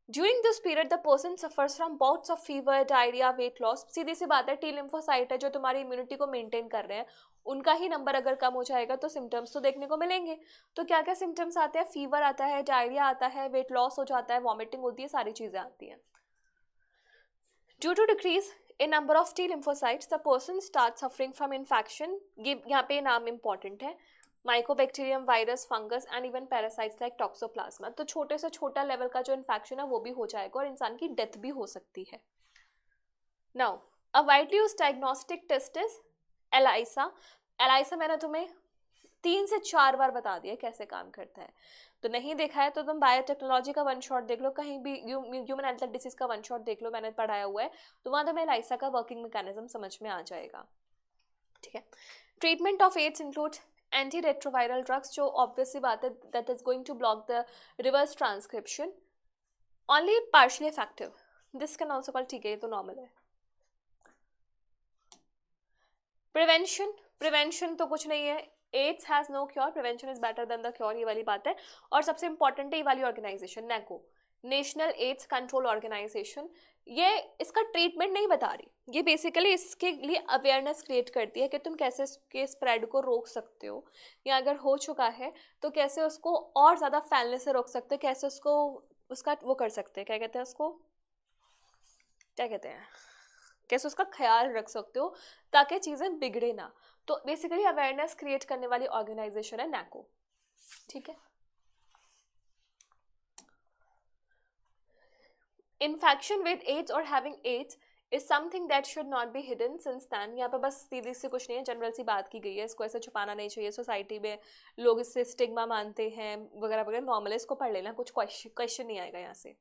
Speaker 1: During this period, the person suffers from bouts of fever, diarrhea, weight loss. सीधी सी बात है, T lymphocyte है जो तुम्हारी immunity को maintain कर रहे हैं, उनका ही नंबर अगर कम हो जाएगा तो सिम्टम्स तो देखने को मिलेंगे. तो क्या क्या सिम्टम्स आते हैं? फीवर आता है, डायरिया आता है, वेट लॉस हो जाता है, वॉमिटिंग होती है, सारी चीज़ें आती हैं. Due to decrease in number of T lymphocytes, the person starts suffering from infection. यहाँ पे नाम important है, Mycobacterium, virus, fungus and even parasites like toxoplasma. तो छोटे से छोटा लेवल का जो इन्फेक्शन है वो भी हो जाएगा और इंसान की डेथ भी हो सकती है. Now a widely used diagnostic test is ELISA. ELISA मैंने तुम्हें 3 से 4 बार बता दिया कैसे काम करता है. तो नहीं देखा है तो तुम बायोटेक्नोलॉजी का वन शॉट देख लो, कहीं भी ह्यूमन हेल्थ डिसीज का वन शॉट देख लो, मैंने पढ़ाया हुआ है, तो वहाँ तुम्हें एलाइसा का वर्किंग मैकेनिज्म समझ में आ जाएगा. ठीक है. Treatment of AIDS include antiretroviral drugs, जो obviously बात है that is going to block the reverse transcription, only partially effective. This can also call, ठीक है, ये तो normal है. prevention तो कुछ नहीं है. AIDS has no cure, prevention is better than the cure, ये वाली बात है. और सबसे important है ये वाली organisation NACO, national AIDS control organisation, ये इसका ट्रीटमेंट नहीं बता रही, ये बेसिकली इसके लिए अवेयरनेस क्रिएट करती है कि तुम कैसे इसके स्प्रेड को रोक सकते हो, या अगर हो चुका है तो कैसे उसको और ज़्यादा फैलने से रोक सकते हो, कैसे उसको उसका वो कर सकते हैं, क्या कहते हैं उसको, क्या कहते हैं, कैसे उसका ख्याल रख सकते हो ताकि चीज़ें बिगड़े ना. तो बेसिकली अवेयरनेस क्रिएट करने वाली ऑर्गेनाइजेशन है NACO. ठीक है. Infection with AIDS or having AIDS is something that should not be hidden since then. यहाँ पे बस सीधी सी कुछ नहीं है, जनरल सी बात की गई है, इसको ऐसे छुपाना नहीं चाहिए. सोसाइटी में लोग इससे स्टिग्मा मानते हैं वगैरह वगैरह, नॉर्मल है, इसको पढ़ लेना, कुछ क्वेश्चन नहीं आएगा यहाँ से.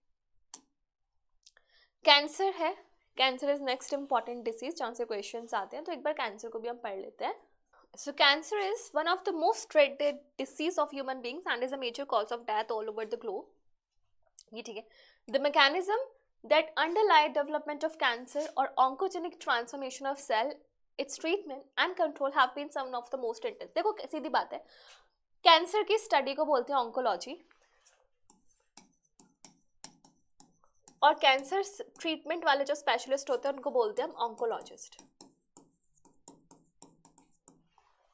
Speaker 1: कैंसर है, cancer is next important disease जहाँ से क्वेश्चन आते हैं, तो एक बार कैंसर को भी हम पढ़ लेते हैं. So cancer is one of the most dreaded disease of human beings and is a major cause of death all over the globe. ये ठीक है. The mechanism that underlie development of cancer or oncogenic transformation of cell, its treatment and control have been some of the most intense. देखो सीधी बात है, cancer की study को बोलते हैं ऑन्कोलॉजी, और कैंसर ट्रीटमेंट वाले जो स्पेशलिस्ट होते हैं उनको बोलते हैं हम ऑन्कोलॉजिस्ट.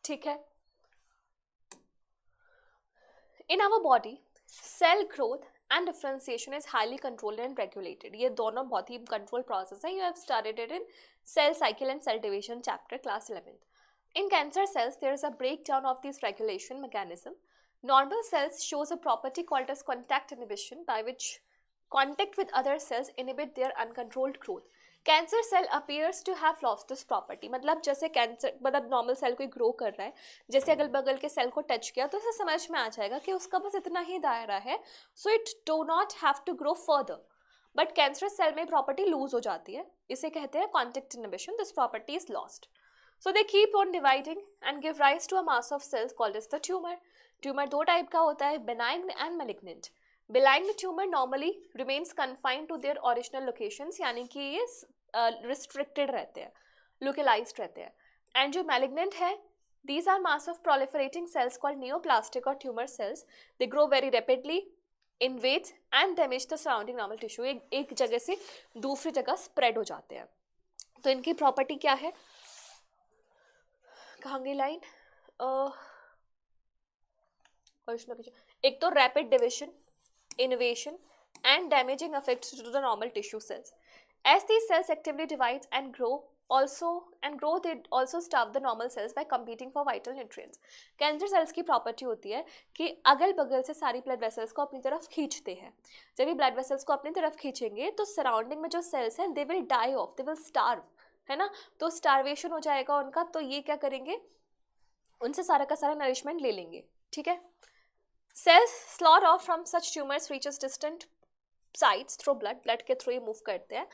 Speaker 1: ठीक है. In our body, cell growth and differentiation is highly controlled and regulated. ये दोनों बहुत ही control process है. You have studied it in cell cycle and cell division chapter class 11th. In cancer cells, there is a breakdown of this regulation mechanism. Normal cells shows a property called as contact inhibition, by which contact with other cells inhibit their uncontrolled growth. Cancer cell appears to have lost this property. मतलब जैसे cancer, मतलब normal cell कोई grow कर रहा है, जैसे अगल बगल के सेल को टच किया तो इसे समझ में आ जाएगा कि उसका बस इतना ही दायरा है, so it do not have to grow further. But cancer cell में प्रॉपर्टी लूज हो जाती है, इसे कहते हैं contact inhibition. This property is lost, so they keep on dividing and give rise to a mass of cells called as the tumour. Tumour दो type का होता है, benign and malignant. Benign tumour normally remains confined to their original locations, यानी कि ये restricted रहते हैं, localised रहते हैं. एंड जो मैलिग्नेंट है, these are mass of proliferating cells called neoplastic और tumour cells. They grow very rapidly invade and damage the surrounding normal tissue. एक जगह से दूसरी जगह स्प्रेड हो जाते हैं. तो इनकी प्रॉपर्टी क्या है, कहाँ गई लाइन, एक तो rapid division, innovation and damaging effects to the normal tissue cells. As these cells actively divide and grow, also and growth it also starve the normal cells by competing for vital nutrients. Cancer cells की property होती है कि अगल बगल से सारी blood vessels को अपनी तरफ खींचते हैं. जब ये ब्लड वेसल्स को अपनी तरफ खींचेंगे तो सराउंडिंग में जो सेल्स हैं they will die off, they will starve, है ना. तो स्टार्वेशन हो जाएगा उनका. तो ये क्या करेंगे, उनसे सारा का सारा नरिशमेंट ले लेंगे. ठीक है. Cells sloughed off from such tumours reaches distant sites through blood, blood के थ्रू ये मूव करते हैं.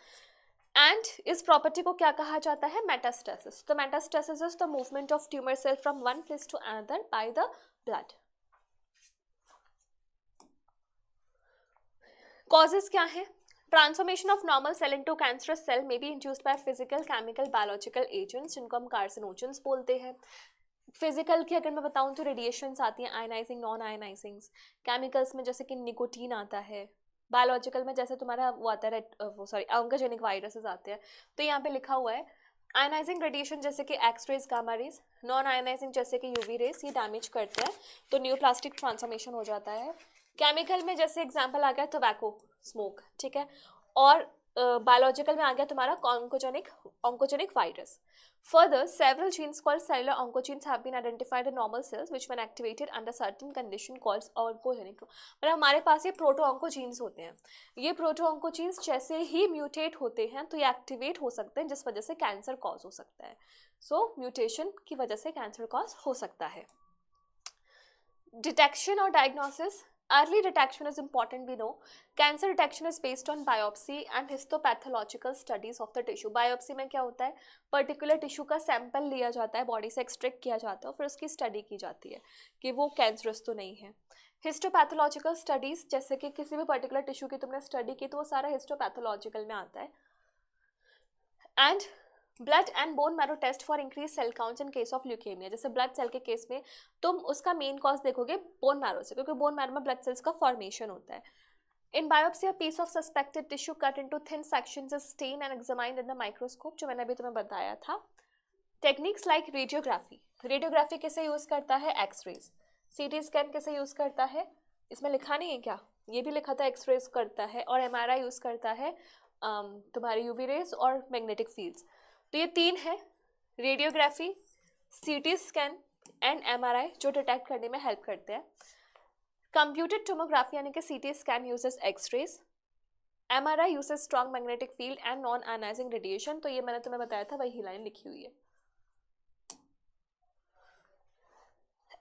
Speaker 1: एंड इस प्रॉपर्टी को क्या कहा जाता है, मेटास्टेसिस. तो metastasis is the movement of tumour cell from one place to another by the blood. Causes क्या है, transformation of normal cell into cancerous cell may be induced by physical, chemical, biological agents जिनको हम carcinogens बोलते हैं. Physical की अगर मैं बताऊं तो रेडिएशंस आती हैं, आयनाइजिंग, नॉन आयनाइजिंग. केमिकल्स में जैसे कि निकोटीन आता है. बायोलॉजिकल में जैसे तुम्हारा वो आता है ऑन्कोजेनिक वायरसेस आते हैं. तो यहाँ पे लिखा हुआ है आयनाइजिंग रेडिएशन जैसे कि X rays, gamma rays. Non ionising जैसे कि यूवी रेज, ये डैमेज करते हैं तो न्यूप्लास्टिक ट्रांसफॉर्मेशन हो जाता है. केमिकल में जैसे एग्जाम्पल आ गया टोबैको स्मोक. ठीक है. और बायोलॉजिकल में आ गया तुम्हारा oncogenic virus. Further, several genes called cellular oncogenes have been identified in normal cells, which when activated under certain condition called oncogenic. मतलब हमारे पास ये प्रोटो ऑन्कोजीन्स होते हैं. ये प्रोटो ऑन्कोजीन्स जैसे ही म्यूटेट होते हैं तो ये एक्टिवेट हो सकते हैं, जिस वजह से कैंसर कॉज हो सकता है. सो म्यूटेशन की वजह से कैंसर कॉज हो सकता है. डिटेक्शन और diagnosis. Early detection is important, we know. Cancer detection is based on biopsy and histopathological studies of the tissue. Biopsy में क्या होता है, पर्टिकुलर टिश्यू का सैंपल लिया जाता है, बॉडी से एक्सट्रैक्ट किया जाता है और फिर उसकी स्टडी की जाती है कि वो कैंसरस तो नहीं है. हिस्टोपैथोलॉजिकल स्टडीज जैसे कि किसी भी पर्टिकुलर टिश्यू की तुमने स्टडी की तो वो सारा हिस्टोपैथोलॉजिकल में आता है. And blood and bone marrow test for increase cell counts in case of leukaemia. जैसे ब्लड सेल के केस में तुम उसका मेन कॉज देखोगे बोन मैरो से, क्योंकि बोन मैरो में ब्लड सेल्स का फॉर्मेशन होता है. In biopsy a piece of suspected tissue cut into thin sections is stain and examined in the microscope, जो मैंने अभी तुम्हें बताया था. Techniques like radiography. रेडियोग्राफी किसे यूज करता है, एक्सरेज. सीटी स्कैन किसे यूज करता है, इसमें लिखा नहीं है क्या, ये भी लिखा था, एक्सरेज करता है. और एमआरआई यूज करता है तुम्हारे यूवी रेज और मैग्नेटिक फील्ड्स. तो ये तीन है, radiography, CT scan and MRI, जो डिटेक्ट करने में हेल्प करते हैं. कंप्यूटेड टोमोग्राफी यानी कि CT scan uses X rays, MRI uses strong magnetic field and non ionising radiation. तो ये मैंने तुम्हें बताया था, वही लाइन लिखी हुई है.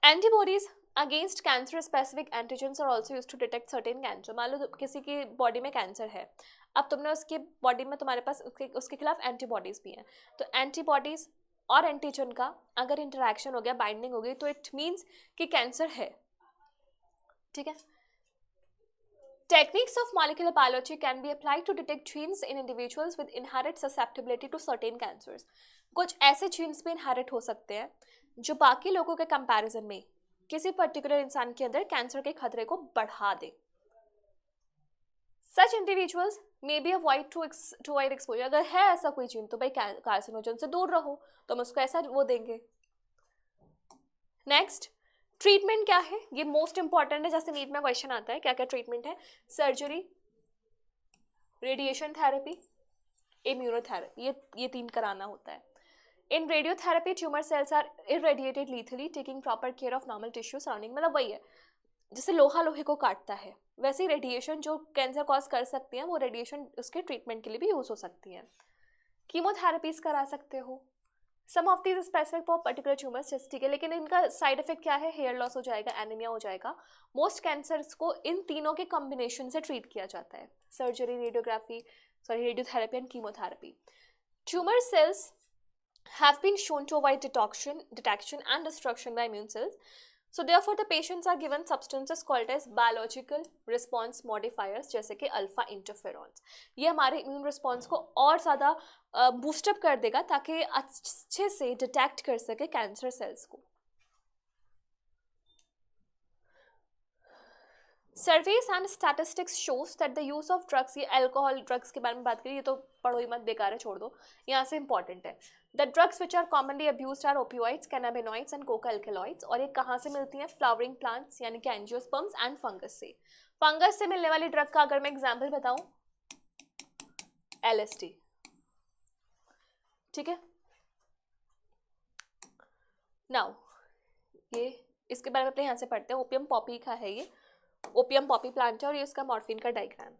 Speaker 1: Antibodies against cancer specific antigens are also use to detect certain cancer. मान लो किसी की बॉडी में कैंसर है, अब तुमने उसकी बॉडी में तुम्हारे पास उसके खिलाफ एंटीबॉडीज भी हैं. तो एंटीबॉडीज और एंटीजन का अगर इंटरेक्शन हो गया, बाइंडिंग हो गई, तो इट मीन्स कि कैंसर है. ठीक है. Techniques of molecular biology can be applied to detect genes in individuals with inherit susceptibility to certain cancers. कुछ ऐसे जीन्स भी इनहेरिट हो सकते हैं जो बाकी लोगों के कंपैरिजन में किसी पर्टिकुलर इंसान के अंदर कैंसर के खतरे को बढ़ा दे. Such individuals may be avoid to wide exposure. अगर है ऐसा कोई जीन तो भाई कार्सिनोजन से दूर रहो, तो हम उसको ऐसा वो देंगे. नेक्स्ट, ट्रीटमेंट क्या है, ये मोस्ट इंपॉर्टेंट है. जैसे नीट में क्वेश्चन आता है क्या क्या ट्रीटमेंट है, सर्जरी, रेडिएशन थेरेपी, इम्यूनोथेरेपी, ये तीन कराना होता है. In radiotherapy tumour cells are irradiated lethally taking proper care of normal tissue surrounding. मतलब वही है, जैसे लोहा लोहे को काटता है, वैसे ही रेडिएशन जो कैंसर कॉज कर सकती हैं वो रेडिएशन उसके ट्रीटमेंट के लिए भी यूज हो सकती हैं. कीमोथेरेपीज करा सकते हो. Some of these specific for particular tumours. ठीक है, लेकिन इनका साइड इफेक्ट क्या है, हेयर लॉस हो जाएगा, एनीमिया हो जाएगा. मोस्ट कैंसर्स को इन तीनों के कॉम्बिनेशन से ट्रीट किया जाता है, surgery, radiotherapy and chemotherapy. Tumour cells have been shown to avoid detection and destruction by immune cells. So therefore the patients are given substances called as biological response modifiers जैसे कि alpha interferons. ये हमारे immune response को और ज़्यादा boost up कर देगा ताकि अच्छे से डिटेक्ट कर सके कैंसर सेल्स को. Surveys and statistics shows that the use of drugs, ये अल्कोहल ड्रग्स के बारे में बात करिए, ये तो पढ़ो ही मत, बेकार है, छोड़ दो. यहाँ से इंपॉर्टेंट है, the drugs which are commonly abused are opioids, cannabinoids and coca alkaloids. और ये कहाँ से मिलती हैं, फ्लावरिंग प्लांट्स यानी कि एंजियोस्पर्म्स एंड फंगस से. फंगस से मिलने वाली ड्रग का अगर मैं एग्जाम्पल बताऊं, LSD. ठीक है। नाउ ये इसके बारे में अपने यहाँ से पढ़ते हैं। ओपियम पॉपी का है ये, ओपियम पॉपी प्लांट है और ये उसका मॉर्फिन का डायग्राम।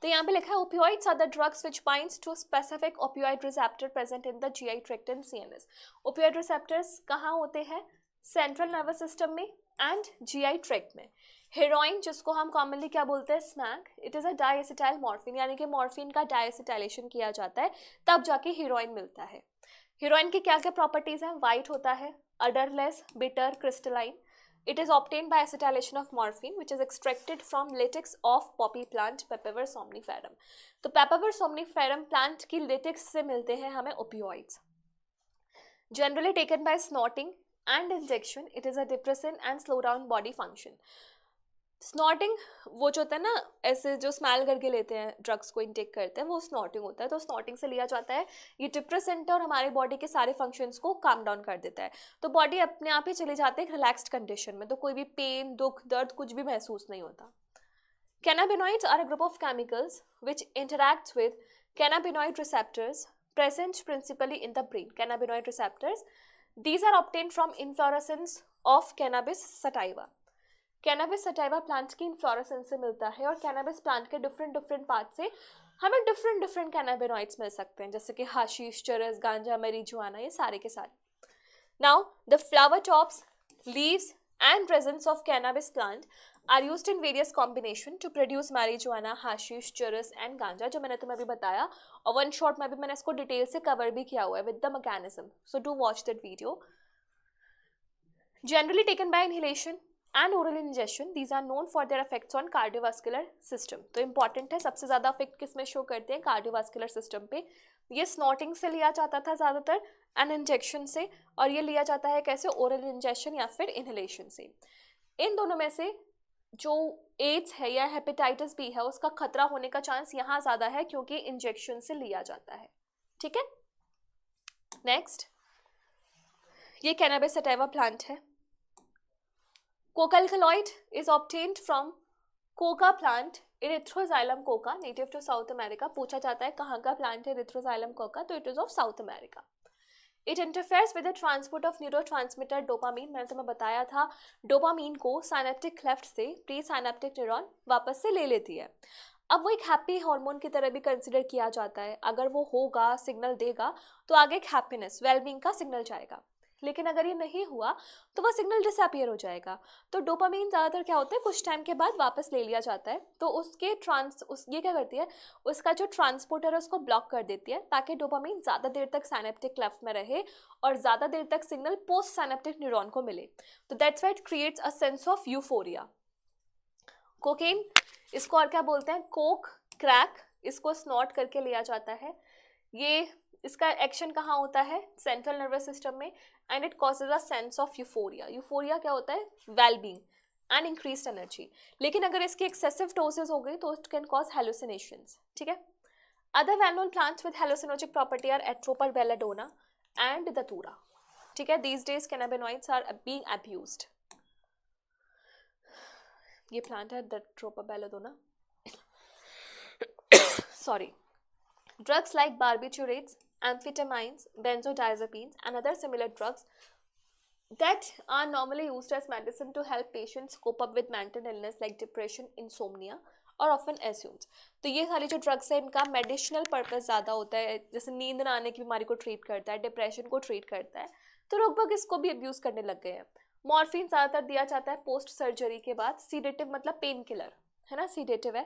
Speaker 1: तो यहाँ पे लिखा है opioids are the drugs which binds to specific opioid receptor present in the GI tract and CNS. Opioid receptors कहाँ होते हैं? सेंट्रल नर्वस सिस्टम में एंड जीआई ट्रैक्ट में। हेरोइन जिसको हम कॉमनली क्या बोलते हैं? Smack. It is a diacetyl morphine, यानी कि मॉर्फिन का डाइएसिटाइलेशन किया जाता है तब जाके हीरोइन मिलता है। हीरोइन की क्या क्या प्रॉपर्टीज हैं? वाइट होता है, odorless, bitter, crystalline. It is obtained by acetylation of morphine, which is extracted from latex of poppy plant Papaver somniferum. तो Papaver somniferum plant की latex से मिलते हैं हमें opioids. Generally taken by snorting and injection, it is a depressant and slow down body function. Snorting वो जो होता है ना, ऐसे जो स्मेल करके लेते हैं ड्रग्स को इनटेक करते हैं, वो स्नॉटिंग होता है। तो स्नॉटिंग से लिया जाता है। ये डिप्रेसेंट है और हमारे बॉडी के सारे फंक्शंस को काम डाउन कर देता है। तो बॉडी अपने आप ही चली जाती है रिलैक्स्ड कंडीशन में, तो कोई भी पेन, दुख, दर्द कुछ भी महसूस नहीं होता। Cannabinoids are a group of chemicals which interacts with cannabinoid receptors present principally in the brain. Cannabinoid receptors, these are obtained from inflorescence of cannabis sativa. Cannabis sativa plant की इन्फ्लोरेसेंस से मिलता है और कैनाबिस प्लांट के different part से हमें different cannabinoids मिल सकते हैं, जैसे कि हाशीश, चरस, गांजा, मैरिजुआना, ये सारे के सारे। Now the flower tops, leaves and resins of cannabis plant are used in various combination to produce marijuana, hashish, charas and गांजा, जो मैंने तुम्हें अभी बताया। और वन शॉट में भी मैंने इसको डिटेल से कवर भी किया हुआ है with the mechanism, so do watch that video. Generally taken by inhalation and oral ingestion, these are known for their effects on cardiovascular system. तो important है, सबसे ज़्यादा effect किस में show करते हैं? cardiovascular system पे। ये snorting से लिया जाता था ज़्यादातर and injection से, और ये लिया जाता है कैसे? oral ingestion या फिर inhalation से। इन दोनों में से जो एड्स है या हेपेटाइटिस बी है, उसका खतरा होने का चांस यहाँ ज़्यादा है क्योंकि इंजेक्शन से लिया जाता है। ठीक है, नेक्स्ट, ये कैनाबिस सटाइवा प्लांट है। Coca alkaloid is obtained from coca plant, Erythroxylum coca, native to South America. पूछा जाता है कहाँ का प्लांट है Erythroxylum coca, तो it is of South America. It interferes with the transport of neurotransmitter dopamine. मैंने तुम्हें बताया था डोपामीन को साइनेप्टिक क्लेफ्ट से प्री साइनेप्टिक न्यूरॉन वापस से ले लेती है। अब वो एक हैप्पी हार्मोन की तरह भी कंसिडर किया जाता है। अगर वो होगा, सिग्नल देगा, तो आगे एक हैप्पीनेस, वेलबींग का सिग्नल जाएगा। लेकिन अगर ये नहीं हुआ तो वह सिग्नल डिसअपीयर हो जाएगा। तो डोपामीन ज़्यादातर क्या होता है, कुछ टाइम के बाद वापस ले लिया जाता है। तो उसके ये क्या करती है, उसका जो ट्रांसपोर्टर है उसको ब्लॉक कर देती है, ताकि डोपामीन ज़्यादा देर तक साइनेप्टिक क्लेफ्ट में रहे और ज़्यादा देर तक सिग्नल पोस्ट साइनेप्टिक न्यूरॉन को मिले। तो that's why it creates a sense of euphoria. Cocaine, इसको और क्या बोलते हैं? कोक, क्रैक, इसको स्नॉट करके लिया जाता है। ये इसका एक्शन कहाँ होता है? सेंट्रल नर्वस सिस्टम में, and it causes a sense of euphoria. Euphoria क्या होता है? Wellbeing and increased energy. लेकिन अगर इसकी एक्सेसिव डोजेस हो गई तो इट कैन कॉज हेलुसिनेशंस। ठीक है, other well known plants with hallucinogenic property are atropa belladonna and datura. ठीक है, these days cannabinoids are being abused. ये प्लांट है datura belladonna, sorry. Drugs like barbiturates, amphetamines, benzodiazepines, and other similar drugs that are normally used as medicine to help patients cope up with mental illness like depression, insomnia, और often assumed. तो ये सारी जो drugs है इनका medicinal purpose ज़्यादा होता है, जैसे नींद ना आने की बीमारी को ट्रीट करता है, डिप्रेशन को ट्रीट करता है, तो लोग बाग इसको भी अब्यूज़ करने लग गए हैं। मॉर्फिन ज़्यादातर दिया जाता है पोस्ट सर्जरी के बाद, सीडेटिव मतलब पेन किलर है ना, सीडेटिव है,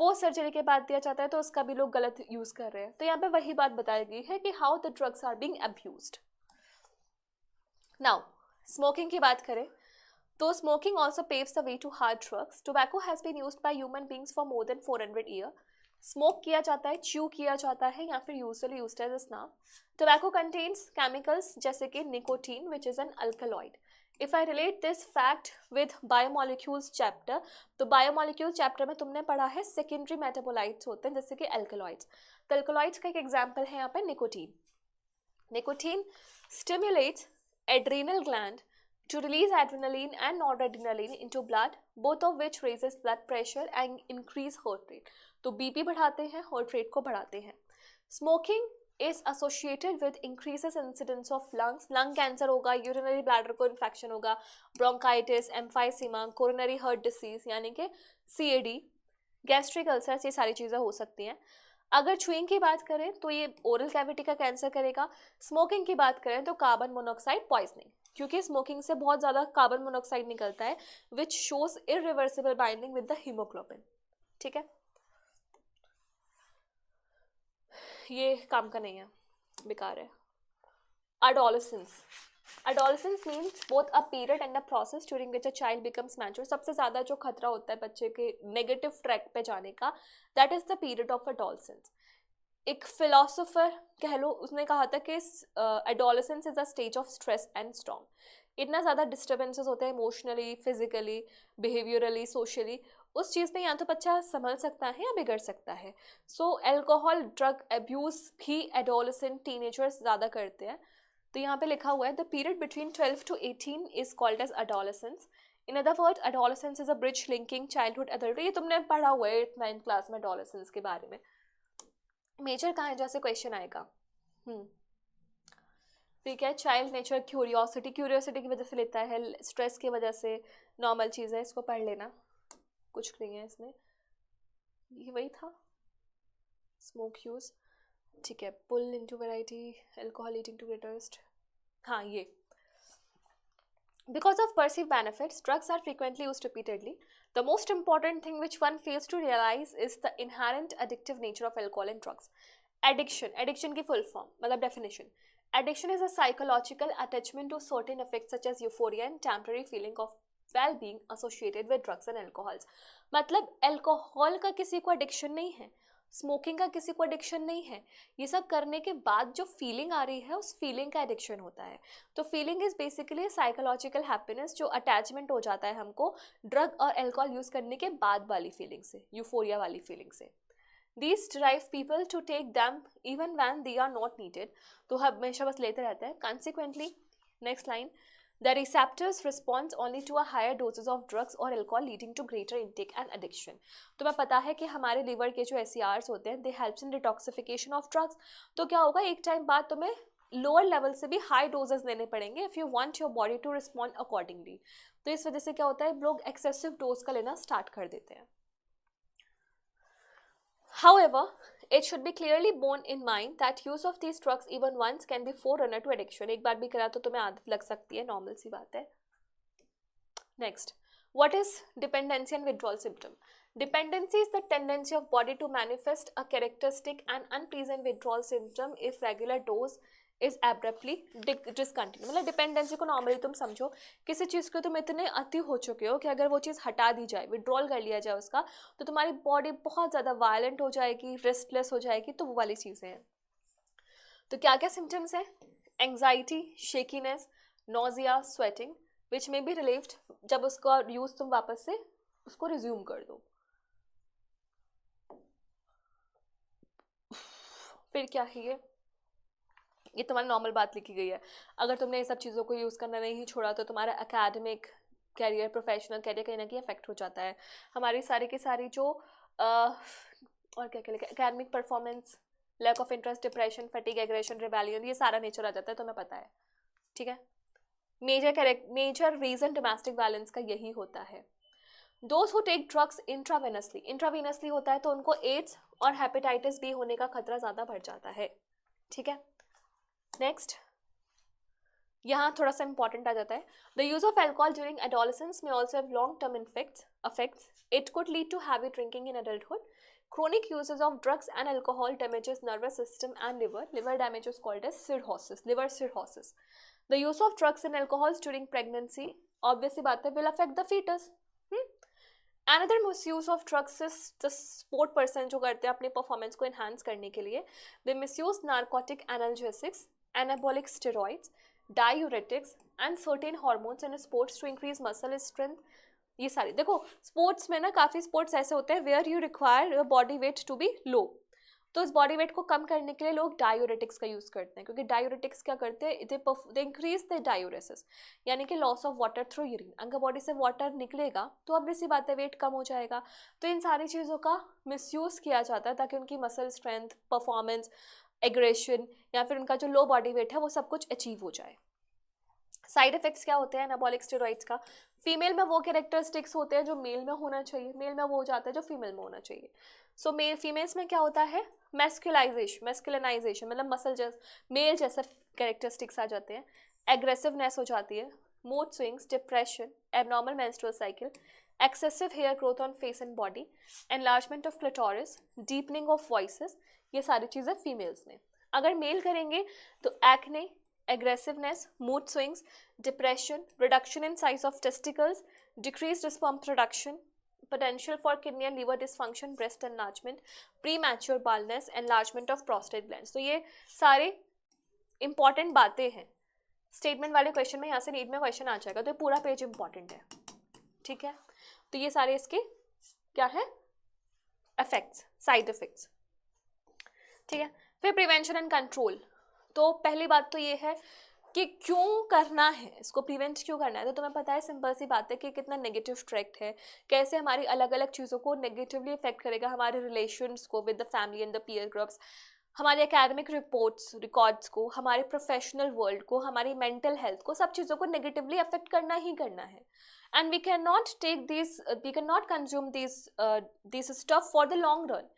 Speaker 1: पोस्ट सर्जरी के बाद दिया जाता है, तो उसका भी लोग गलत यूज़ कर रहे हैं। तो यहाँ पे वही बात बताई गई है कि how the drugs are being abused. Now smoking की बात करें तो smoking also paves the way to hard drugs. Tobacco has been used by human beings for more than 400 year. Smoke किया जाता है, च्यू किया जाता है, या फिर usually used as a snuff. Tobacco contains chemicals जैसे कि nicotine which is an alkaloid. If I relate this fact with biomolecules chapter, तो बायोमोलिक्यूल चैप्टर में तुमने पढ़ा है सेकेंडरी मेटाबोलाइट्स होते हैं जैसे कि अल्कलॉइड्स। तो अल्कलॉइड्स का एक एग्जाम्पल है यहाँ पे nicotine. Nicotine stimulates adrenal gland to release adrenaline and noradrenaline into blood, both of which raises blood pressure and increase heart rate. तो बीपी बढ़ाते हैं, heart rate को बढ़ाते हैं। Smoking is associated with increases incidence of lung cancer होगा, urinary bladder को infection होगा, bronchitis, emphysema, coronary heart disease यानी कि CAD, गैस्ट्रिक अल्सर्स, ये सारी चीज़ें हो सकती हैं। अगर च्युइंग की बात करें तो ये ओरल कैविटी का कैंसर करेगा। स्मोकिंग की बात करें तो कार्बन मोनोऑक्साइड पॉइजनिंग, क्योंकि स्मोकिंग से बहुत ज़्यादा कार्बन मोनोऑक्साइड निकलता है which shows irreversible binding with the haemoglobin. ठीक है, ये काम का नहीं है, बेकार है। Adolescence. Adolescence means both a period and a process during which a child becomes mature. सबसे ज़्यादा जो खतरा होता है बच्चे के नेगेटिव ट्रैक पे जाने का, that is the period of adolescence. एक फिलोसोफर कह लो, उसने कहा था कि adolescence is a stage of stress and storm. इतना ज़्यादा डिस्टर्बेंसेस होते हैं इमोशनली, फिजिकली, बिहेवियरली, सोशली, उस चीज़ पे या तो बच्चा संभल सकता है या बिगड़ सकता है। सो एल्कोहल, ड्रग अब्यूज़ भी एडोलेसेंट टीनेजर्स ज़्यादा करते हैं। तो यहाँ पे लिखा हुआ है the period between 12 to 18 is called as adolescence. In other word adolescence is a bridge linking childhood adult. ये तुमने पढ़ा हुआ है 9th क्लास में एडोलेसेंस के बारे में। मेजर कहाँ है जैसे क्वेश्चन आएगा। ठीक है, चाइल्ड नेचर, क्यूरियोसिटी, क्यूरियोसिटी की वजह से लेता है, स्ट्रेस की वजह से, नॉर्मल चीज़ है, इसको पढ़ लेना, कुछ नहीं है इसमें, ये वही था। स्मोक यूज, ठीक है, pull into variety, alcohol leading to greatest, हाँ ये because of perceived benefits drugs are frequently used repeatedly. The most important thing which one fails to realize is the inherent addictive nature of alcohol and drugs. Addiction की full form मतलब definition. Addiction is a psychological attachment to certain effects such as euphoria and temporary feeling of well-being associated with drugs and alcohols. मतलब alcohol का किसी को addiction नहीं है, smoking का किसी को एडिक्शन नहीं है, ये सब करने के बाद जो फीलिंग आ रही है उस फीलिंग का एडिक्शन होता है। तो feeling is basically psychological happiness, जो अटैचमेंट हो जाता है हमको ड्रग और अल्कोहल यूज करने के बाद वाली फीलिंग से, यूफोरिया वाली फीलिंग से। These drive people to take them even when they are not needed. तो हमेशा बस लेते रहते हैं। Consequently, next line, the receptors respond only to a higher doses of drugs or alcohol leading to greater intake and addiction. तुम्हें पता है कि हमारे लिवर के जो SCRs होते हैं they helps in detoxification of drugs. तो क्या होगा, एक टाइम बाद तुम्हें लोअर लेवल से भी हाई डोजेस लेने पड़ेंगे if you want your body to respond accordingly. तो इस वजह से क्या होता है, लोग एक्सेसिव डोज का लेना स्टार्ट कर देते हैं। However, it should be clearly borne in mind that use of these drugs even once can be forerunner to addiction. एक बार भी करा तो तुम्हें आदत लग सकती है, नॉर्मल सी बात है। Next, what is dependency and withdrawal symptom? Dependency is the tendency of body to manifest a characteristic and unpleasant withdrawal symptom if regular dose is abruptly discontinued. मतलब डिपेंडेंसी को नॉर्मली तुम समझो, किसी चीज़ को तुम इतने अति हो चुके हो कि अगर वो चीज़ हटा दी जाए, विड्रॉल कर लिया जाए उसका, तो तुम्हारी बॉडी बहुत ज़्यादा वायलेंट हो जाएगी, रेस्टलेस हो जाएगी, तो वो वाली चीज़ें हैं। तो क्या क्या सिम्टम्स हैं? एंग्जाइटी, शेकीनेस, नोजिया, स्वेटिंग, विच में बी रिलीव्ड जब उसका यूज़ तुम वापस से उसको रिज्यूम कर दो। फिर क्या है, ये तुम्हारी नॉर्मल बात लिखी गई है। अगर तुमने ये सब चीज़ों को यूज़ करना नहीं छोड़ा तो तुम्हारा एकेडमिक कैरियर, प्रोफेशनल कैरियर कहीं ना कहीं अफेक्ट हो जाता है। हमारी सारी की सारी जो और क्या क्या लिखा, academic performance, lack of interest, depression, fatigue, aggression, rebellion, ये सारा नेचर आ जाता है, तुम्हें पता है। ठीक है, मेजर रीज़न डोमेस्टिक वायलेंस का यही होता है। Those who take drugs intravenously होता है तो उनको एड्स और हेपेटाइटिस बी होने का खतरा ज़्यादा बढ़ जाता है। ठीक है, नेक्स्ट, यहाँ थोड़ा सा इंपॉर्टेंट आ जाता है। The use of alcohol during adolescence में also have long term effects. It could lead to heavy drinking in adulthood. Chronic uses of drugs and alcohol damages nervous system and liver. Liver damage is called as cirrhosis, liver cirrhosis. The use of drugs and alcohols during pregnancy, obviously बात है, will affect the fetus. Another misuse of drugs is the sport person जो करते हैं अपनी performance को enhance करने के लिए, they misuse narcotic analgesics, anabolic steroids, diuretics and certain hormones in sports to increase muscle strength. ये सारी देखो, स्पोर्ट्स में ना काफ़ी स्पोर्ट्स ऐसे होते हैं where you require your body weight to be low, तो इस बॉडी वेट को कम करने के लिए लोग डायूरेटिक्स का यूज़ करते हैं, क्योंकि डायूरेटिक्स क्या करते हैं, दे इंक्रीज द डायूरेसिस, यानी कि loss of water through urine. अगर बॉडी से वाटर निकलेगा तो ऑब्वियसली बात है वेट कम हो जाएगा। तो इन सारी चीज़ों का मिसयूज़ किया जाता है ताकि उनकी मसल स्ट्रेंथ, परफॉर्मेंस एग्रेशन या फिर उनका जो लो बॉडी वेट है वो सब कुछ अचीव हो जाए। साइड इफेक्ट्स क्या होते हैं एनाबॉलिक स्टेरॉइड्स का? फीमेल में वो कैरेक्टरिस्टिक्स होते हैं जो मेल में होना चाहिए, मेल में वो हो जाता है जो फीमेल में होना चाहिए। सो मेल फीमेल्स में क्या होता है? मैस्कुलाइजेशन मतलब मसल जैसा मेल जैसा कैरेक्टरिस्टिक्स आ जाते हैं। एग्रेसिवनेस हो जाती है, mood swings, depression, abnormal menstrual cycle, excessive hair growth on face and body, enlargement of clitoris, deepening of voices, ये सारी चीज़ें फीमेल्स में। अगर मेल करेंगे तो acne, aggressiveness, mood swings, depression, reduction in size of testicles, decreased sperm production, potential for kidney and liver dysfunction, breast enlargement, premature baldness, enlargement of prostate glands। तो ये सारे इंपॉर्टेंट बातें हैं। स्टेटमेंट वाले क्वेश्चन में यहाँ से नीट में क्वेश्चन आ जाएगा, तो ये पूरा पेज इंपॉर्टेंट है, ठीक है। तो ये सारे इसके क्या है? इफेक्ट्स, साइड इफेक्ट्स, ठीक है। फिर प्रिवेंशन एंड कंट्रोल। तो पहली बात तो ये है कि क्यों करना है इसको, प्रिवेंट क्यों करना है। तो तुम्हें पता है, सिंपल सी बात है कि कितना नेगेटिव ट्रैक्ट है, कैसे हमारी अलग अलग चीज़ों को नेगेटिवली इफेक्ट करेगा, हमारे रिलेशंस को with the family and the peer groups, हमारे एकेडमिक रिकॉर्ड्स को, हमारे प्रोफेशनल वर्ल्ड को, हमारी मेंटल हेल्थ को, सब चीज़ों को नेगेटिवली अफेक्ट करना ही करना है। And we can not consume this stuff for the long run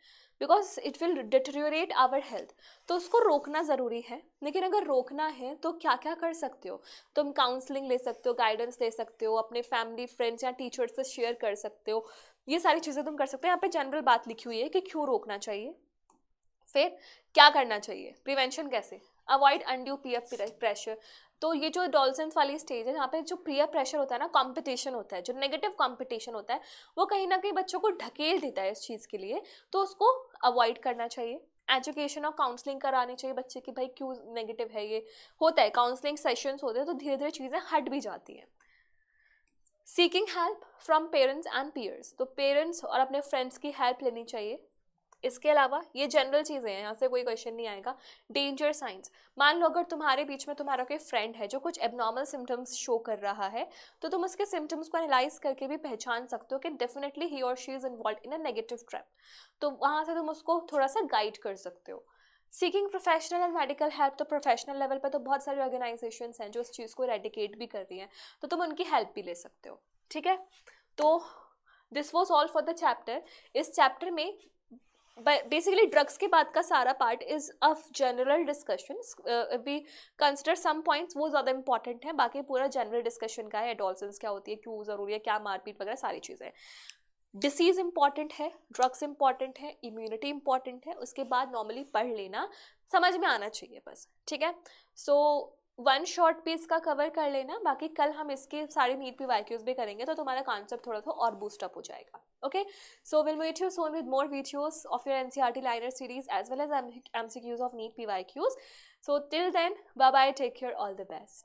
Speaker 1: because it will deteriorate our health. तो उसको रोकना ज़रूरी है। लेकिन अगर रोकना है तो क्या क्या कर सकते हो? तुम काउंसलिंग ले सकते हो, गाइडेंस ले सकते हो, अपने फैमिली फ्रेंड्स या टीचर्स से शेयर कर सकते हो, ये सारी चीज़ें तुम कर सकते हो। यहाँ पे जनरल बात लिखी हुई है कि क्यों रोकना चाहिए, फिर क्या करना चाहिए, प्रिवेंशन कैसे, अवॉइड अनड्यू पीयर प्रेशर। तो ये जो एडोलसेंस वाली स्टेज है, यहाँ पे जो पीयर प्रेशर होता है ना, कंपटीशन होता है, जो नेगेटिव कंपटीशन होता है, वो कहीं ना कहीं बच्चों को ढकेल देता है इस चीज़ के लिए, तो उसको अवॉइड करना चाहिए। एजुकेशन और काउंसलिंग करानी चाहिए बच्चे की, भाई क्यों नेगेटिव है ये, होता है काउंसलिंग सेशंस होते हैं, तो धीरे धीरे चीज़ें हट भी जाती हैं। Seeking help from parents and peers, तो पेरेंट्स और अपने फ्रेंड्स की हेल्प लेनी चाहिए। इसके अलावा ये जनरल चीज़ें हैं, यहाँ से कोई क्वेश्चन नहीं आएगा। डेंजर साइंस, मान लो अगर तुम्हारे बीच में तुम्हारा कोई फ्रेंड है जो कुछ एबनॉर्मल सिम्टम्स शो कर रहा है, तो तुम उसके सिम्टम्स को एनालाइज करके भी पहचान सकते हो कि डेफिनेटली ही और she is involve in a negative trap, तो वहाँ से तुम उसको थोड़ा सा गाइड कर सकते हो। Seeking professional and medical help, तो प्रोफेशनल लेवल पर तो बहुत सारी ऑर्गेनाइजेशंस हैं जो इस चीज़ को एरेडिकेट भी कर रही हैं, तो तुम उनकी हेल्प भी ले सकते हो, ठीक है। तो this was all for the chapter. इस चैप्टर में बेसिकली ड्रग्स के बाद का सारा part is of general discussion, we consider some points, वो ज़्यादा इंपॉर्टेंट है, बाकी पूरा जनरल डिस्कशन का है। एडोलसेंस क्या होती है, क्यों ज़रूरी है, क्या मारपीट वगैरह सारी चीज़ें। डिसीज़ इंपॉर्टेंट है, ड्रग्स इंपॉर्टेंट है, इम्यूनिटी इंपॉर्टेंट है, उसके बाद नॉर्मली पढ़ लेना, समझ में आना चाहिए बस, ठीक है। सो वन शॉर्ट पे इसका कवर कर लेना, बाकी कल हम इसके सारे नीट PYQs भी करेंगे, तो तुम्हारा कॉन्सेप्ट थोड़ा सा और बूस्टअप हो जाएगा। Okay, so will meet you soon with more videos of your NCERT liner series as well as MCQs of NEET PYQs। So till then, bye bye, take care, all the best.